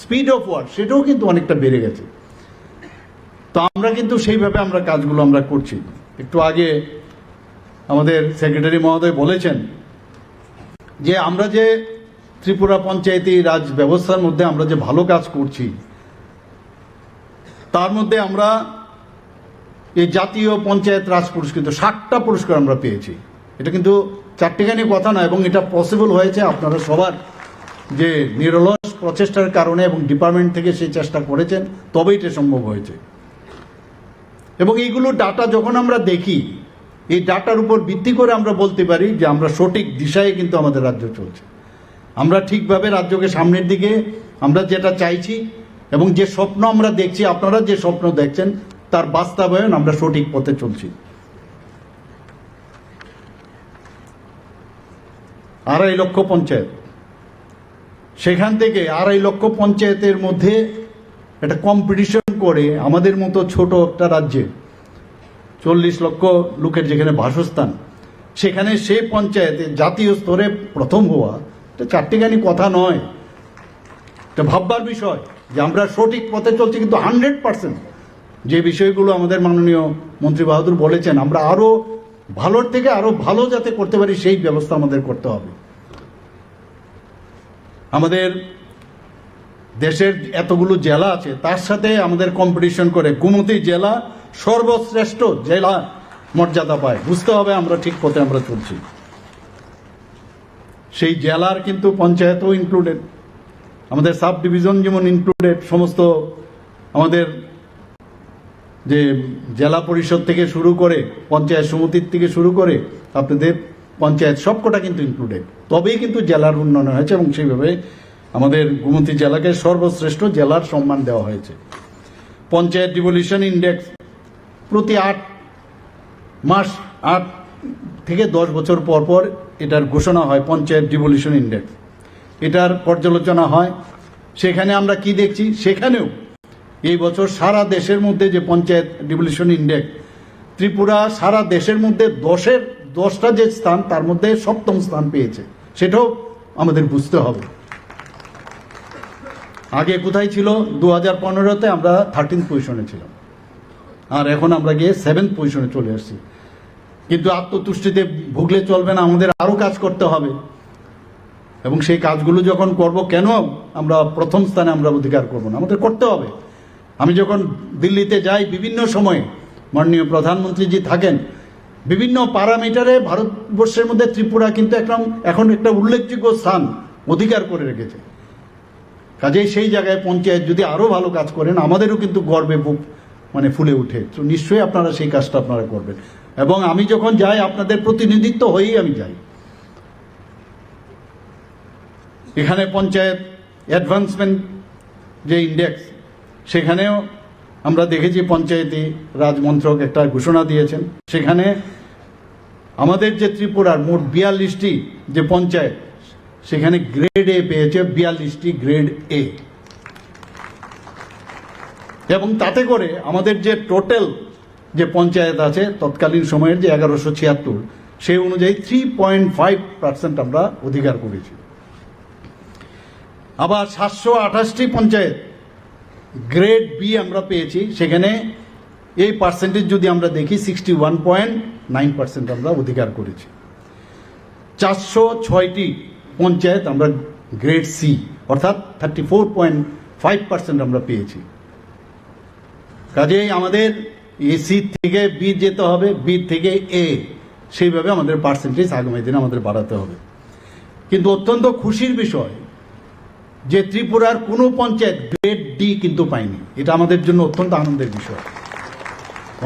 স্পিড অফ ওয়ার্ক সেটাও কিন্তু অনেকটা বেড়ে গেছে। তো আমরা কিন্তু সেইভাবে আমরা কাজগুলো আমরা করছি। একটু আগে আমাদের সেক্রেটারি মহোদয় বলেছেন যে আমরা যে ত্রিপুরা পঞ্চায়েতি রাজ ব্যবস্থার মধ্যে আমরা যে ভালো কাজ করছি, তার মধ্যে আমরা এই জাতীয় পঞ্চায়েত রাজ পুরস্কৃত 60টা পুরস্কার আমরা পেয়েছি। এটা কিন্তু চারটিখানি কথা না, এবং এটা পসিবল হয়েছে আপনারা সবার যে নিরলস প্রচেষ্টার কারণে, এবং ডিপার্টমেন্ট থেকে সেই চেষ্টা করেছেন, তবেই এটা সম্ভব হয়েছে। এবং এইগুলো ডাটা যখন আমরা দেখি, এই ডাটার উপর ভিত্তি করে আমরা বলতে পারি যে আমরা সঠিক দিশায় কিন্তু আমাদের রাজ্য চলছে। আমরা ঠিকভাবে রাজ্যকে সামনের দিকে আমরা যেটা চাইছি এবং যে স্বপ্ন আমরা দেখছি, আপনারা যে স্বপ্ন দেখছেন তার বাস্তবায়ন আমরা সঠিক পথে চলছি। 2.5 লক্ষ পঞ্চায়েত, সেখান থেকে 2.5 লক্ষ পঞ্চায়েতের মধ্যে একটা কম্পিটিশন করে আমাদের মতো ছোট একটা রাজ্যে 40 লক্ষ লোকের যেখানে বাসস্থান, সেখানে সেই পঞ্চায়েতে জাতীয় স্তরে প্রথম হওয়া, এটা চারটিখানি কথা নয়, এটা ভাববার বিষয় যে আমরা সঠিক পথে চলছি। কিন্তু 100% যে বিষয়গুলো আমাদের মাননীয় মন্ত্রী বাহাদুর বলেছেন, আমরা আরো ভালোর থেকে আরো ভালো যাতে করতে পারি সেই ব্যবস্থা আমাদের করতে হবে। আমাদের দেশের এতগুলো জেলা আছে তার সাথে আমাদের কম্পিটিশন করে গোমতী জেলা সর্বশ্রেষ্ঠ জেলা মর্যাদা পায়, বুঝতে হবে আমরা ঠিক পথে আমরা চলছি। সেই জেলার কিন্তু পঞ্চায়েতও ইনক্লুডেড, আমাদের সাব ডিভিশন যেমন ইনক্লুডেড, সমস্ত আমাদের যে জেলা পরিষদ থেকে শুরু করে পঞ্চায়েত সমিতির থেকে শুরু করে আপনাদের পঞ্চায়েত সবকটা কিন্তু ইনক্লুডেড, তবেই কিন্তু জেলার উন্নয়ন হয়েছে এবং সেইভাবে আমাদের গোমতী জেলাকে সর্বশ্রেষ্ঠ জেলার সম্মান দেওয়া হয়েছে। পঞ্চায়েত ডিভলিউশন ইন্ডেক্স প্রতি 8 মাস 8 থেকে 10 বছর পর পর এটার ঘোষণা হয় পঞ্চায়েত ডিভলিউশন ইন্ডেক্স, এটার পর্যালোচনা হয়। সেখানে আমরা কি দেখছি, সেখানেও এই বছর সারা দেশের মধ্যে যে পঞ্চায়েত ডিভলিউশন ইন্ডেক্স, ত্রিপুরা সারা দেশের মধ্যে 10টা যে স্থান তার মধ্যে 7ম স্থান পেয়েছে, সেটাও আমাদের বুঝতে হবে। আগে কোথায় ছিল, 2015-তে আমরা 13th পজিশনে ছিলাম, আর এখন আমরা গিয়ে 7th পজিশনে চলে আসছি। কিন্তু আত্মতুষ্টিতে ভুগলে চলবে না, আমাদের আরও কাজ করতে হবে এবং সেই কাজগুলো যখন করব, কেন আমরা প্রথম স্থানে আমরা অধিকার করব না, আমাদের করতে হবে। আমি যখন দিল্লিতে যাই বিভিন্ন সময়ে, মাননীয় প্রধানমন্ত্রীজি থাকেন, বিভিন্ন প্যারামিটারে ভারতবর্ষের মধ্যে ত্রিপুরা কিন্তু এখন একটা উল্লেখযোগ্য স্থান অধিকার করে রেখেছে। কাজেই সেই জায়গায় পঞ্চায়েত যদি আরও ভালো কাজ করেন, আমাদেরও কিন্তু গর্বে বুক ফুলে উঠে। তো নিশ্চয়ই আপনারা সেই কাজটা আপনারা করবেন এবং আমি যখন যাই আপনাদের প্রতিনিধিত্ব হয়েই আমি যাই। এখানে পঞ্চায়েত অ্যাডভান্সমেন্ট যে ইন্ডেক্স, সেখানেও আমরা দেখেছি পঞ্চায়েতি রাজ মন্ত্রক একটা ঘোষণা দিয়েছেন, সেখানে আমাদের যে ত্রিপুরার মোট 42টি যে পঞ্চায়েত, সেখানে গ্রেড এ পেয়েছে 42টি গ্রেড এ, এবং তাতে করে আমাদের যে টোটাল যে পঞ্চায়েত আছে তৎকালীন সময়ের যে 1176, সেই অনুযায়ী 3.5% আমরা অধিকার করেছি। আবার 728টি পঞ্চায়েত গ্রেড বি আমরা পেয়েছি, সেখানে এই পার্সেন্টেজ যদি আমরা দেখি 61.9% আমরা অধিকার করেছি। 406টি পঞ্চায়েত আমরা গ্রেড সি অর্থাৎ 34.5% আমরা পেয়েছি। কাজেই আমাদের সি থেকে বি যেতে হবে, বি থেকে এ, সেইভাবে আমাদের পার্সেন্টেজ আগামী দিনে আমাদের বাড়াতে হবে। কিন্তু অত্যন্ত খুশির বিষয় যে ত্রিপুরার কোনো পঞ্চায়েত গ্রেড ডি কিন্তু পায়নি, এটা আমাদের জন্য অত্যন্ত আনন্দের বিষয়।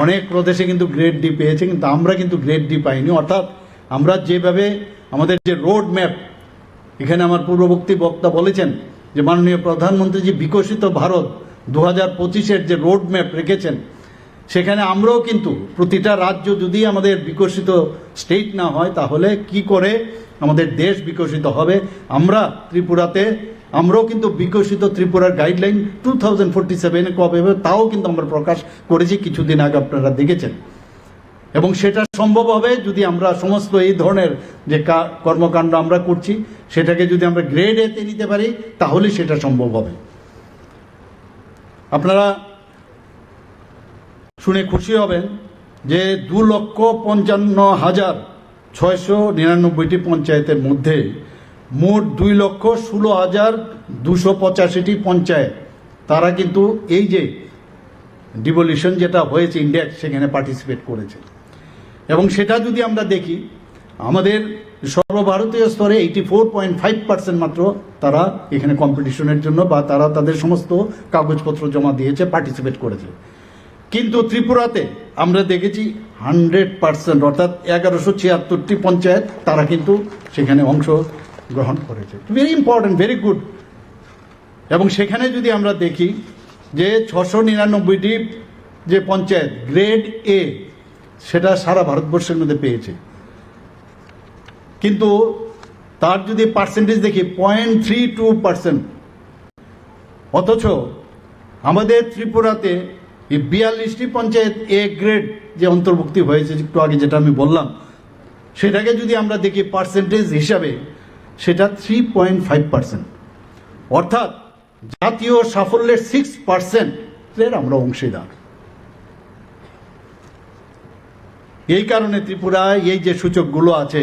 অনেক প্রদেশে কিন্তু গ্রেড ডি পেয়েছে, কিন্তু আমরা কিন্তু গ্রেড ডি পাইনি। অর্থাৎ আমরা যেভাবে আমাদের যে রোড ম্যাপ, এখানে আমার পূর্ববর্তী বক্তা বলেছেন যে মাননীয় প্রধানমন্ত্রী যে বিকশিত ভারত 2025-এর যে রোড ম্যাপ রেখেছেন, সেখানে আমরাও কিন্তু প্রতিটা রাজ্য যদি আমাদের বিকশিত স্টেট না হয়, তাহলে কি করে আমাদের দেশ বিকশিত হবে। আমরা ত্রিপুরাতে আমরাও কিন্তু বিকশিত ত্রিপুরার গাইডলাইন 2047 কবে হবে তাও কিন্তু আমরা প্রকাশ করেছি, কিছুদিন আগে আপনারা দেখেছেন। এবং সেটা সম্ভব হবে যদি আমরা সমস্ত এই ধরনের যে কর্মকাণ্ড আমরা করছি, সেটাকে যদি আমরা গ্রেড এতে নিতে পারি, তাহলে সেটা সম্ভব হবে। আপনারা শুনে খুশি হবেন যে 2,55,699টি পঞ্চায়েতের মধ্যে মোট 2,16,285টি পঞ্চায়েত তারা কিন্তু এই যে ডিভলিউশন যেটা হয়েছে ইন্ডেক্স, সেখানে পার্টিসিপেট করেছে। এবং সেটা যদি আমরা দেখি, আমাদের সর্বভারতীয় স্তরে 84.5% মাত্র তারা এখানে কম্পিটিশনের জন্য বা তারা তাদের সমস্ত কাগজপত্র জমা দিয়েছে, পার্টিসিপেট করেছে। কিন্তু ত্রিপুরাতে আমরা দেখেছি 100%, অর্থাৎ 1176টি পঞ্চায়েত তারা কিন্তু সেখানে অংশ গ্রহণ করেছে। Very important, very good. এবং সেখানে যদি আমরা দেখি যে 699টি যে পঞ্চায়েত গ্রেড এ, সেটা সারা ভারতবর্ষের মধ্যে পেয়েছে। কিন্তু তার যদি পার্সেন্টেজ দেখি 0.32%, অথচ আমাদের ত্রিপুরাতে এই 42টি পঞ্চায়েত এ গ্রেড যে অন্তর্ভুক্তি হয়েছে একটু আগে যেটা আমি বললাম, সেটাকে যদি আমরা দেখি পার্সেন্টেজ হিসাবে, সেটা 3.5%, অর্থাৎ জাতীয় সাফল্যের 6% আমরা অংশীদার। এই কারণে ত্রিপুরায় এই যে সূচকগুলো আছে,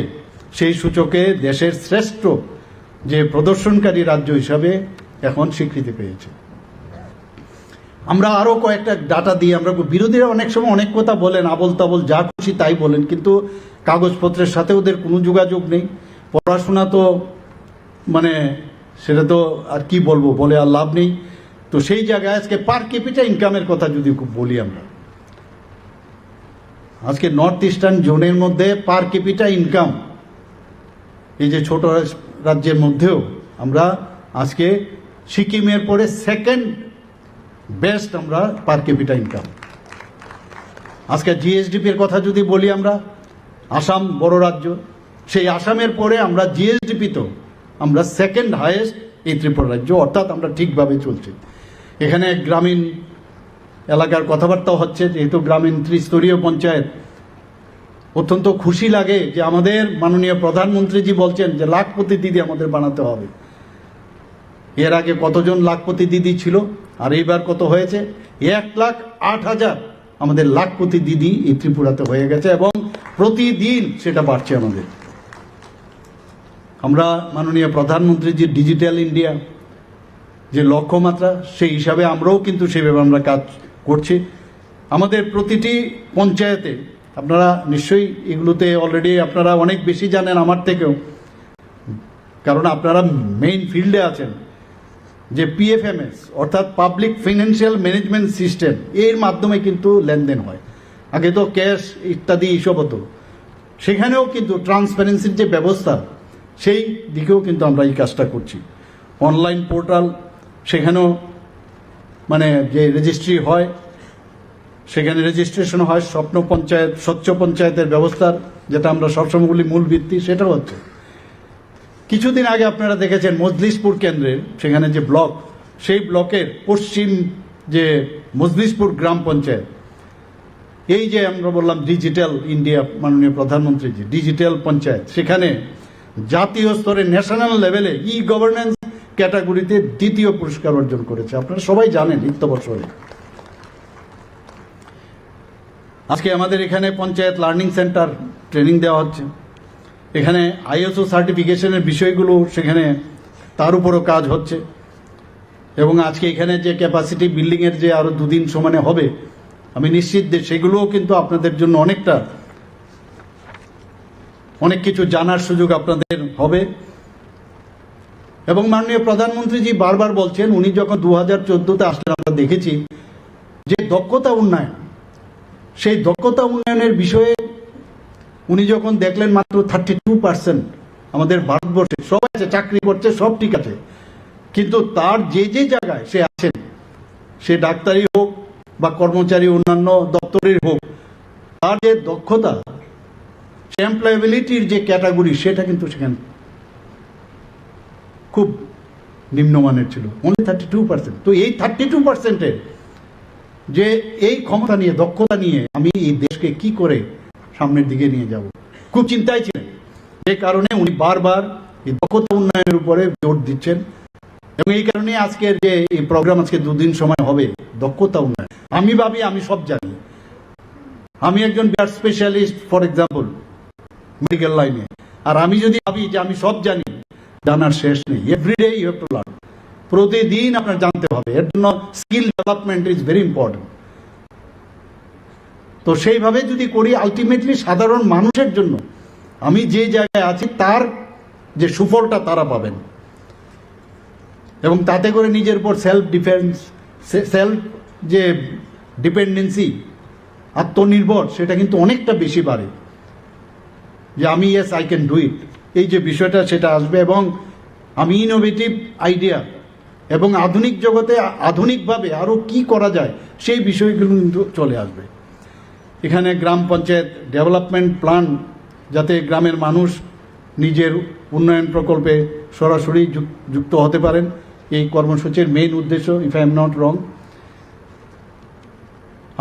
সেই সূচকে দেশের শ্রেষ্ঠ যে প্রদর্শনকারী রাজ্য হিসাবে এখন স্বীকৃতি পেয়েছে। আমরা আরও কয়েকটা ডাটা দিয়ে আমরা, বিরোধীরা অনেক সময় অনেক কথা বলেন, আবল তাবল যা খুশি তাই বলেন, কিন্তু কাগজপত্রের সাথে ওদের কোনো যোগাযোগ নেই। পড়াশোনা তো মানে সেটা তো আর কি বলবো, বলে আর লাভ নেই। তো সেই জায়গায় আজকে পার ক্যাপিটা ইনকামের কথা যদি বলি, আমরা আজকে নর্থ ইস্টার্ন জোনের মধ্যে পার ক্যাপিটা ইনকাম, এই যে ছোট রাজ্যের মধ্যেও আমরা আজকে সিকিমের পরে সেকেন্ড বেস্ট আমরা পার ক্যাপিটা ইনকাম। আজকে জিএসডিপির কথা যদি বলি, আমরা আসাম বড় রাজ্য, সেই আসামের পরে আমরা জিএসডিপি তো আমরা সেকেন্ড হাইয়েস্ট এই ত্রিপুরা রাজ্য, অর্থাৎ আমরা ঠিকভাবে চলছি। এখানে গ্রামীণ এলাকার কথাবার্তা হচ্ছে, যেহেতু গ্রামীণ ত্রিস্তরীয় পঞ্চায়েত, অত্যন্ত খুশি লাগে যে আমাদের মাননীয় প্রধানমন্ত্রীজি বলছেন যে লাখপতি দিদি আমাদের বানাতে হবে। এর আগে কতজন লাখপতি দিদি ছিল, আর এইবার কত হয়েছে? 1,08,000 আমাদের লাখপতি দিদি এই ত্রিপুরাতে হয়ে গেছে, এবং প্রতিদিন সেটা বাড়ছে আমাদের। আমরা মাননীয় প্রধানমন্ত্রীজি ডিজিটাল ইন্ডিয়া যে লক্ষ্যমাত্রা, সেই হিসাবে আমরাও কিন্তু সেভাবে আমরা কাজ করছি। আমাদের প্রতিটি পঞ্চায়েতে, আপনারা নিশ্চয়ই এগুলোতে অলরেডি আপনারা অনেক বেশি জানেন আমার থেকেও, কারণ আপনারা মেইন ফিল্ডে আছেন, যে পিএফএমএস অর্থাৎ পাবলিক ফিনান্সিয়াল ম্যানেজমেন্ট সিস্টেম, এর মাধ্যমে কিন্তু লেনদেন হয়। আগে তো ক্যাশ ইত্যাদি এইসব হতো, সেখানেও কিন্তু ট্রান্সপারেন্সির যে ব্যবস্থা, সেই দিকেও কিন্তু আমরা এই কাজটা করছি। অনলাইন পোর্টাল, সেখানেও মানে যে রেজিস্ট্রি হয়, সেখানে রেজিস্ট্রেশন হয়। স্বপ্ন পঞ্চায়েত, স্বচ্ছ পঞ্চায়েতের ব্যবস্থার, যেটা আমরা সবসময় বলি মূল ভিত্তি, সেটাও হচ্ছে। কিছুদিন আগে আপনারা দেখেছেন মজলিশপুর কেন্দ্রের সেখানে যে ব্লক, সেই ব্লকের পশ্চিম যে মজলিশপুর গ্রাম পঞ্চায়েত, এই যে আমরা বললাম ডিজিটাল ইন্ডিয়া, মাননীয় প্রধানমন্ত্রীজি ডিজিটাল পঞ্চায়েত, সেখানে জাতীয় স্তরে ন্যাশনাল লেভেলে ই গভর্নেন্স ক্যাটাগরিতে দ্বিতীয় পুরস্কার অর্জন করেছে। আপনারা সবাই জানেন, ইত্যবসরে আজকে আমাদের এখানে পঞ্চায়েত লার্নিং সেন্টার ট্রেনিং দেওয়া হচ্ছে। এখানে আইএসও সার্টিফিকেশনের বিষয়গুলো সেখানে তার উপরও কাজ হচ্ছে, এবং আজকে এখানে যে ক্যাপাসিটি বিল্ডিংয়ের যে আরও 2 দিন সমানে হবে, আমি নিশ্চিত যে সেগুলোও কিন্তু আপনাদের জন্য অনেক কিছু জানার সুযোগ আপনাদের হবে। এবং মাননীয় প্রধানমন্ত্রীজি বারবার বলছেন, উনি যখন 2014-তে আসলেন, আমরা দেখেছি যে দক্ষতা উন্নয়ন, সেই দক্ষতা উন্নয়নের বিষয়ে উনি যখন দেখলেন মাত্র 32% আমাদের ভারতবর্ষে সবাই আছে, চাকরি করছে, সব ঠিক আছে, কিন্তু তার যে যে জায়গায় সে আছেন, সে ডাক্তারি হোক বা কর্মচারী অন্যান্য দপ্তরের হোক, তার যে দক্ষতা, সে এমপ্লয়েবিলিটির যে ক্যাটাগরি, সেটা কিন্তু সেখানে খুব নিম্নমানের ছিল, অনলি 32%। তো এই 32%-এর যে এই ক্ষমতা নিয়ে, দক্ষতা নিয়ে আমি এই দেশকে কি করে সামনের দিকে নিয়ে যাব, খুব চিন্তায় ছিলেন। যে কারণে উনি বারবার এই দক্ষতা উন্নয়নের উপরে জোর দিচ্ছেন, এবং এই কারণে আজকের যে এই প্রোগ্রাম, আজকে 2 দিন সময় হবে দক্ষতা উন্নয়ন। আমি ভাবি আমি সব জানি, আমি একজন blood specialist for example medical লাইনে, আর আমি যদি ভাবি যে আমি সব জানি, জানার শেষ নেই। Everyday you have to learn, প্রতিদিন আপনার জানতে হবে। এর জন্য skill development is very important. তো সেইভাবে যদি করি, আলটিমেটলি সাধারণ মানুষের জন্য আমি যে জায়গায় আছি তার যে সুফলটা তারা পাবেন, এবং তাতে করে নিজের উপর সেলফ ডিফেন্স, সেলফ যে ডিপেন্ডেন্সি, আত্মনির্ভর, সেটা কিন্তু অনেকটা বেশি বাড়ে, যে আমি yes I can do it, এই যে বিষয়টা সেটা আসবে। এবং আমি ইনোভেটিভ আইডিয়া এবং আধুনিক জগতে আধুনিকভাবে আরও কি করা যায়, সেই বিষয়গুলো কিন্তু চলে আসবে। এখানে গ্রাম পঞ্চায়েত ডেভেলপমেন্ট প্ল্যান, যাতে গ্রামের মানুষ নিজের উন্নয়ন প্রকল্পে সরাসরি যুক্ত হতে পারেন, এই কর্মসূচির মেইন উদ্দেশ্য, if I am not wrong.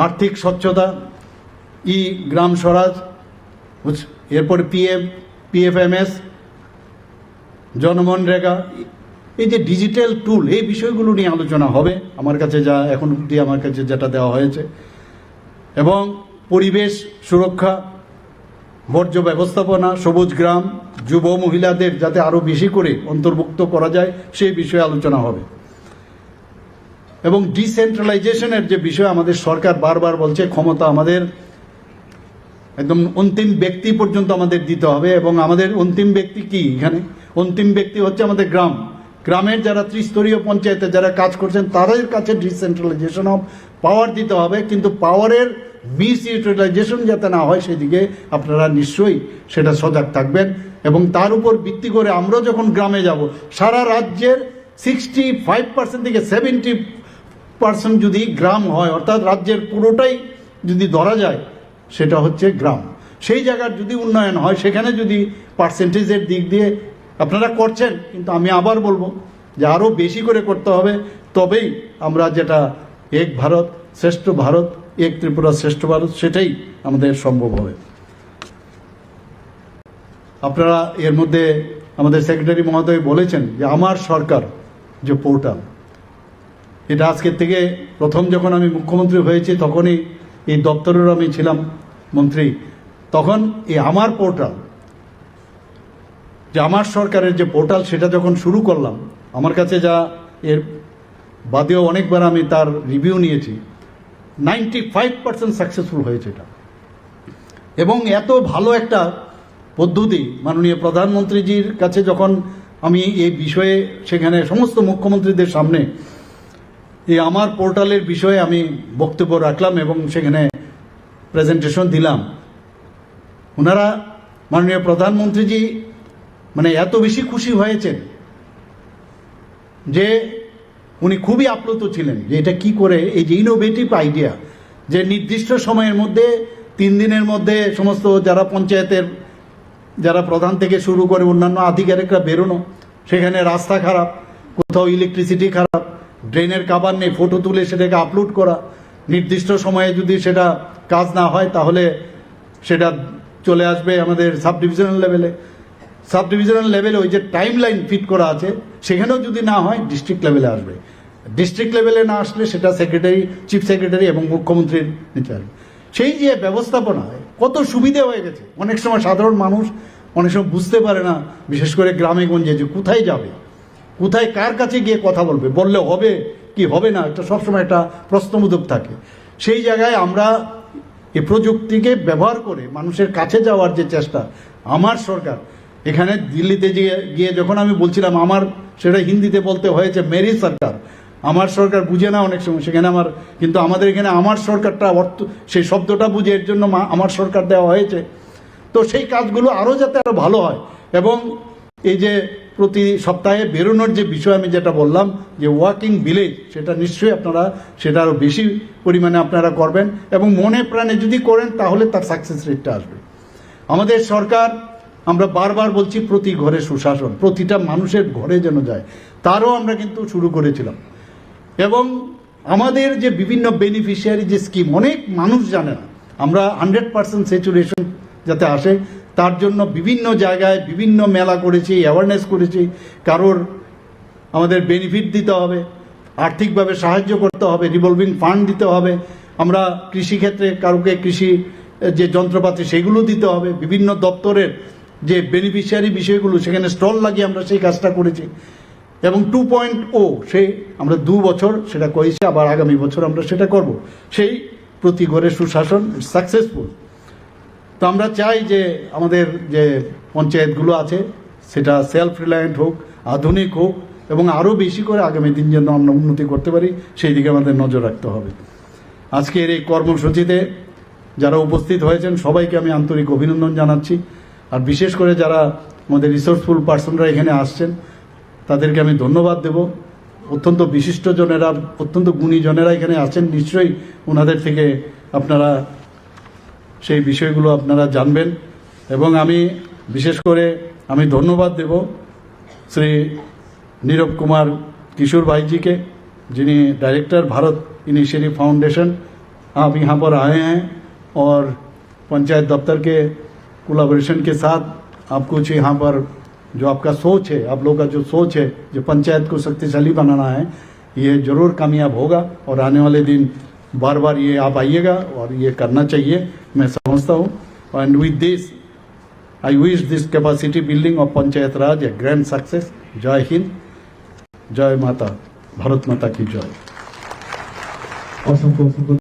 আর্থিক স্বচ্ছতা, ই গ্রাম স্বরাজ, এরপরে পিএফএমএস, জনমনরেগা, এই যে ডিজিটাল টুল, এই বিষয়গুলো নিয়ে আলোচনা হবে আমার কাছে, যা এখন অবধি আমার কাছে যেটা দেওয়া হয়েছে। এবং পরিবেশ সুরক্ষা, বর্জ্য ব্যবস্থাপনা, সবুজ গ্রাম, যুব মহিলাদের যাতে আরও বেশি করে অন্তর্ভুক্ত করা যায়, সেই বিষয়ে আলোচনা হবে। এবং ডিসেন্ট্রালাইজেশনের যে বিষয় আমাদের সরকার বারবার বলছে ক্ষমতা আমাদের একদম অন্তিম ব্যক্তি পর্যন্ত আমাদের দিতে হবে, এবং আমাদের অন্তিম ব্যক্তি কি এখানে? অন্তিম ব্যক্তি হচ্ছে আমাদের গ্রামের যারা ত্রিস্তরীয় পঞ্চায়েতে যারা কাজ করছেন তাদের কাছে ডিসেন্ট্রালাইজেশন অফ পাওয়ার দিতে হবে, কিন্তু পাওয়ারের মিস ইউটিলাইজেশন যাতে না হয় সেদিকে আপনারা নিশ্চয়ই সেটা সজাগ থাকবেন। এবং তার উপর ভিত্তি করে আমরা যখন গ্রামে যাব, সারা রাজ্যের 65% থেকে 70% যদি গ্রাম হয়, অর্থাৎ রাজ্যের পুরোটাই যদি ধরা যায় সেটা হচ্ছে গ্রাম, সেই জায়গার যদি উন্নয়ন হয়, সেখানে যদি পার্সেন্টেজের দিক দিয়ে আপনারা করছেন, কিন্তু আমি আবার বলবো যে আরও বেশি করে করতে হবে, তবেই আমরা যেটা এক ভারত শ্রেষ্ঠ ভারত, এক ত্রিপুরা শ্রেষ্ঠ ভারত, সেটাই আমাদের সম্ভব হবে। আপনারা এর মধ্যে আমাদের সেক্রেটারি মহোদয় বলেছেন যে আমার সরকার যে পোর্টাল, এটা আজকের থেকে প্রথম যখন আমি মুখ্যমন্ত্রী হয়েছি তখনই এই দপ্তরের আমি ছিলাম মন্ত্রী, তখন এই আমার পোর্টাল, যে আমার সরকারের যে পোর্টাল, সেটা যখন শুরু করলাম, আমার কাছে যা এর বাদেও অনেকবার আমি তার রিভিউ নিয়েছি, 95% সাকসেসফুল হয়েছে এটা। এবং এত ভালো একটা পদ্ধতি মাননীয় প্রধানমন্ত্রীজির কাছে যখন আমি এই বিষয়ে সেখানে সমস্ত মুখ্যমন্ত্রীদের সামনে এই আমার পোর্টালের বিষয়ে আমি বক্তব্য রাখলাম এবং সেখানে প্রেজেন্টেশন দিলাম, ওনারা মাননীয় প্রধানমন্ত্রীজি মানে এত বেশি খুশি হয়েছেন যে উনি খুবই আপ্লুত ছিলেন যে এটা কি করে, এই যে ইনোভেটিভ আইডিয়া, যে নির্দিষ্ট সময়ের মধ্যে 3 দিনের মধ্যে সমস্ত যারা পঞ্চায়েতের যারা প্রধান থেকে শুরু করে অন্যান্য আধিকারিকরা বেরোনো, সেখানে রাস্তা খারাপ, কোথাও ইলেকট্রিসিটি খারাপ, ড্রেনের কাভার নেই, ফটো তুলে সেটাকে আপলোড করা, নির্দিষ্ট সময়ে যদি সেটা কাজ না হয় তাহলে সেটা চলে আসবে আমাদের সাব ডিভিশনাল লেভেলে, ওই যে টাইম লাইন ফিট করা আছে সেখানেও যদি না হয় ডিস্ট্রিক্ট লেভেলে আসবে, ডিস্ট্রিক্ট লেভেলে না আসলে সেটা সেক্রেটারি, চিফ সেক্রেটারি এবং মুখ্যমন্ত্রীর নিতে আসবে। সেই যে ব্যবস্থাপনা কত সুবিধা হয়ে গেছে, অনেক সময় সাধারণ মানুষ অনেক সময় বুঝতে পারে না, বিশেষ করে গ্রামে গঞ্জে, যে কোথায় যাবে, কোথায় কার কাছে গিয়ে কথা বলবে, বললে হবে কি হবে না, একটা সবসময় একটা প্রশ্নবোধক থাকে। সেই জায়গায় আমরা এই প্রযুক্তিকে ব্যবহার করে মানুষের কাছে যাওয়ার যে চেষ্টা, আমার সরকার এখানে দিল্লিতে গিয়ে যখন আমি বলছিলাম, আমার সেটা হিন্দিতে বলতে হয়েছে মেরি সরকার, আমার সরকার বুঝে না অনেক সময় সেখানে আমার, কিন্তু আমাদের এখানে আমার সরকারটা অর্থ, সেই শব্দটা বুঝে এর জন্য আমার সরকার দেওয়া হয়েছে। তো সেই কাজগুলো আরও যাতে আরও ভালো হয়, এবং এই যে প্রতি সপ্তাহে বেরোনোর যে বিষয় আমি যেটা বললাম যে ওয়াকিং ভিলেজ, সেটা নিশ্চয়ই আপনারা সেটা আরও বেশি পরিমাণে আপনারা করবেন, এবং মনে প্রাণে যদি করেন তাহলে তার সাকসেস রেটটা আসবে। আমাদের সরকার, আমরা বারবার বলছি, প্রতি ঘরে সুশাসন, প্রতিটা মানুষের ঘরে যেন যায়, তারও আমরা কিন্তু শুরু করেছিলাম। এবং আমাদের যে বিভিন্ন বেনিফিশিয়ারি যে স্কিম, অনেক মানুষ জানে না, আমরা 100% স্যাচুরেশন যাতে আসে তার জন্য বিভিন্ন জায়গায় বিভিন্ন মেলা করেছি, অ্যাওয়ারনেস করেছি। কারোর আমাদের বেনিফিট দিতে হবে, আর্থিকভাবে সাহায্য করতে হবে, রিভলভিং ফান্ড দিতে হবে, আমরা কৃষিক্ষেত্রে কারোকে কৃষি যে যন্ত্রপাতি সেগুলো দিতে হবে, বিভিন্ন দপ্তরের যে বেনিফিশিয়ারি বিষয়গুলো সেখানে স্টল লাগিয়ে আমরা সেই কাজটা করেছি। এবং 2.0 সেই আমরা 2 বছর সেটা করেছি, আবার আগামী বছর আমরা সেটা করব। সেই প্রতি ঘরে সুশাসন সাকসেসফুল। তো আমরা চাই যে আমাদের যে পঞ্চায়েতগুলো আছে সেটা সেলফ রিলায়েন্ট হোক, আধুনিক হোক, এবং আরও বেশি করে আগামী দিন যেন আমরা উন্নতি করতে পারি সেই দিকে আমাদের নজর রাখতে হবে। আজকের এই কর্মসূচিতে যারা উপস্থিত হয়েছেন সবাইকে আমি আন্তরিক অভিনন্দন জানাচ্ছি। আর বিশেষ করে যারা আমাদের রিসোর্সফুল পার্সনরা এখানে আসছেন তাদেরকে আমি ধন্যবাদ দেব। অত্যন্ত বিশিষ্ট জনেরা, অত্যন্ত গুণী জনেরা এখানে আছেন, নিশ্চয়ই ওনাদের থেকে আপনারা সেই বিষয়গুলো আপনারা জানবেন। এবং আমি বিশেষ করে আমি ধন্যবাদ দেব শ্রী नीरव कुमार किशोर भाई जी के, जिन्हें डायरेक्टर भारत इनिशिएटिव फाउंडेशन, आप यहाँ पर आए हैं और पंचायत दफ्तर के कोलैबोरेशन के साथ आप कुछ यहाँ पर जो आपका सोच है, आप लोगों का जो सोच है, जो पंचायत को शक्तिशाली बनाना है, ये ज़रूर कामयाब होगा। और आने वाले दिन बार बार ये आप आइएगा और ये करना चाहिए, मैं समझता हूँ। And with this I wish this capacity building of panchayat Raj A grand success. जय हिंद, जय माता, भारत माता की जय। অসংখ্য অসংখ্য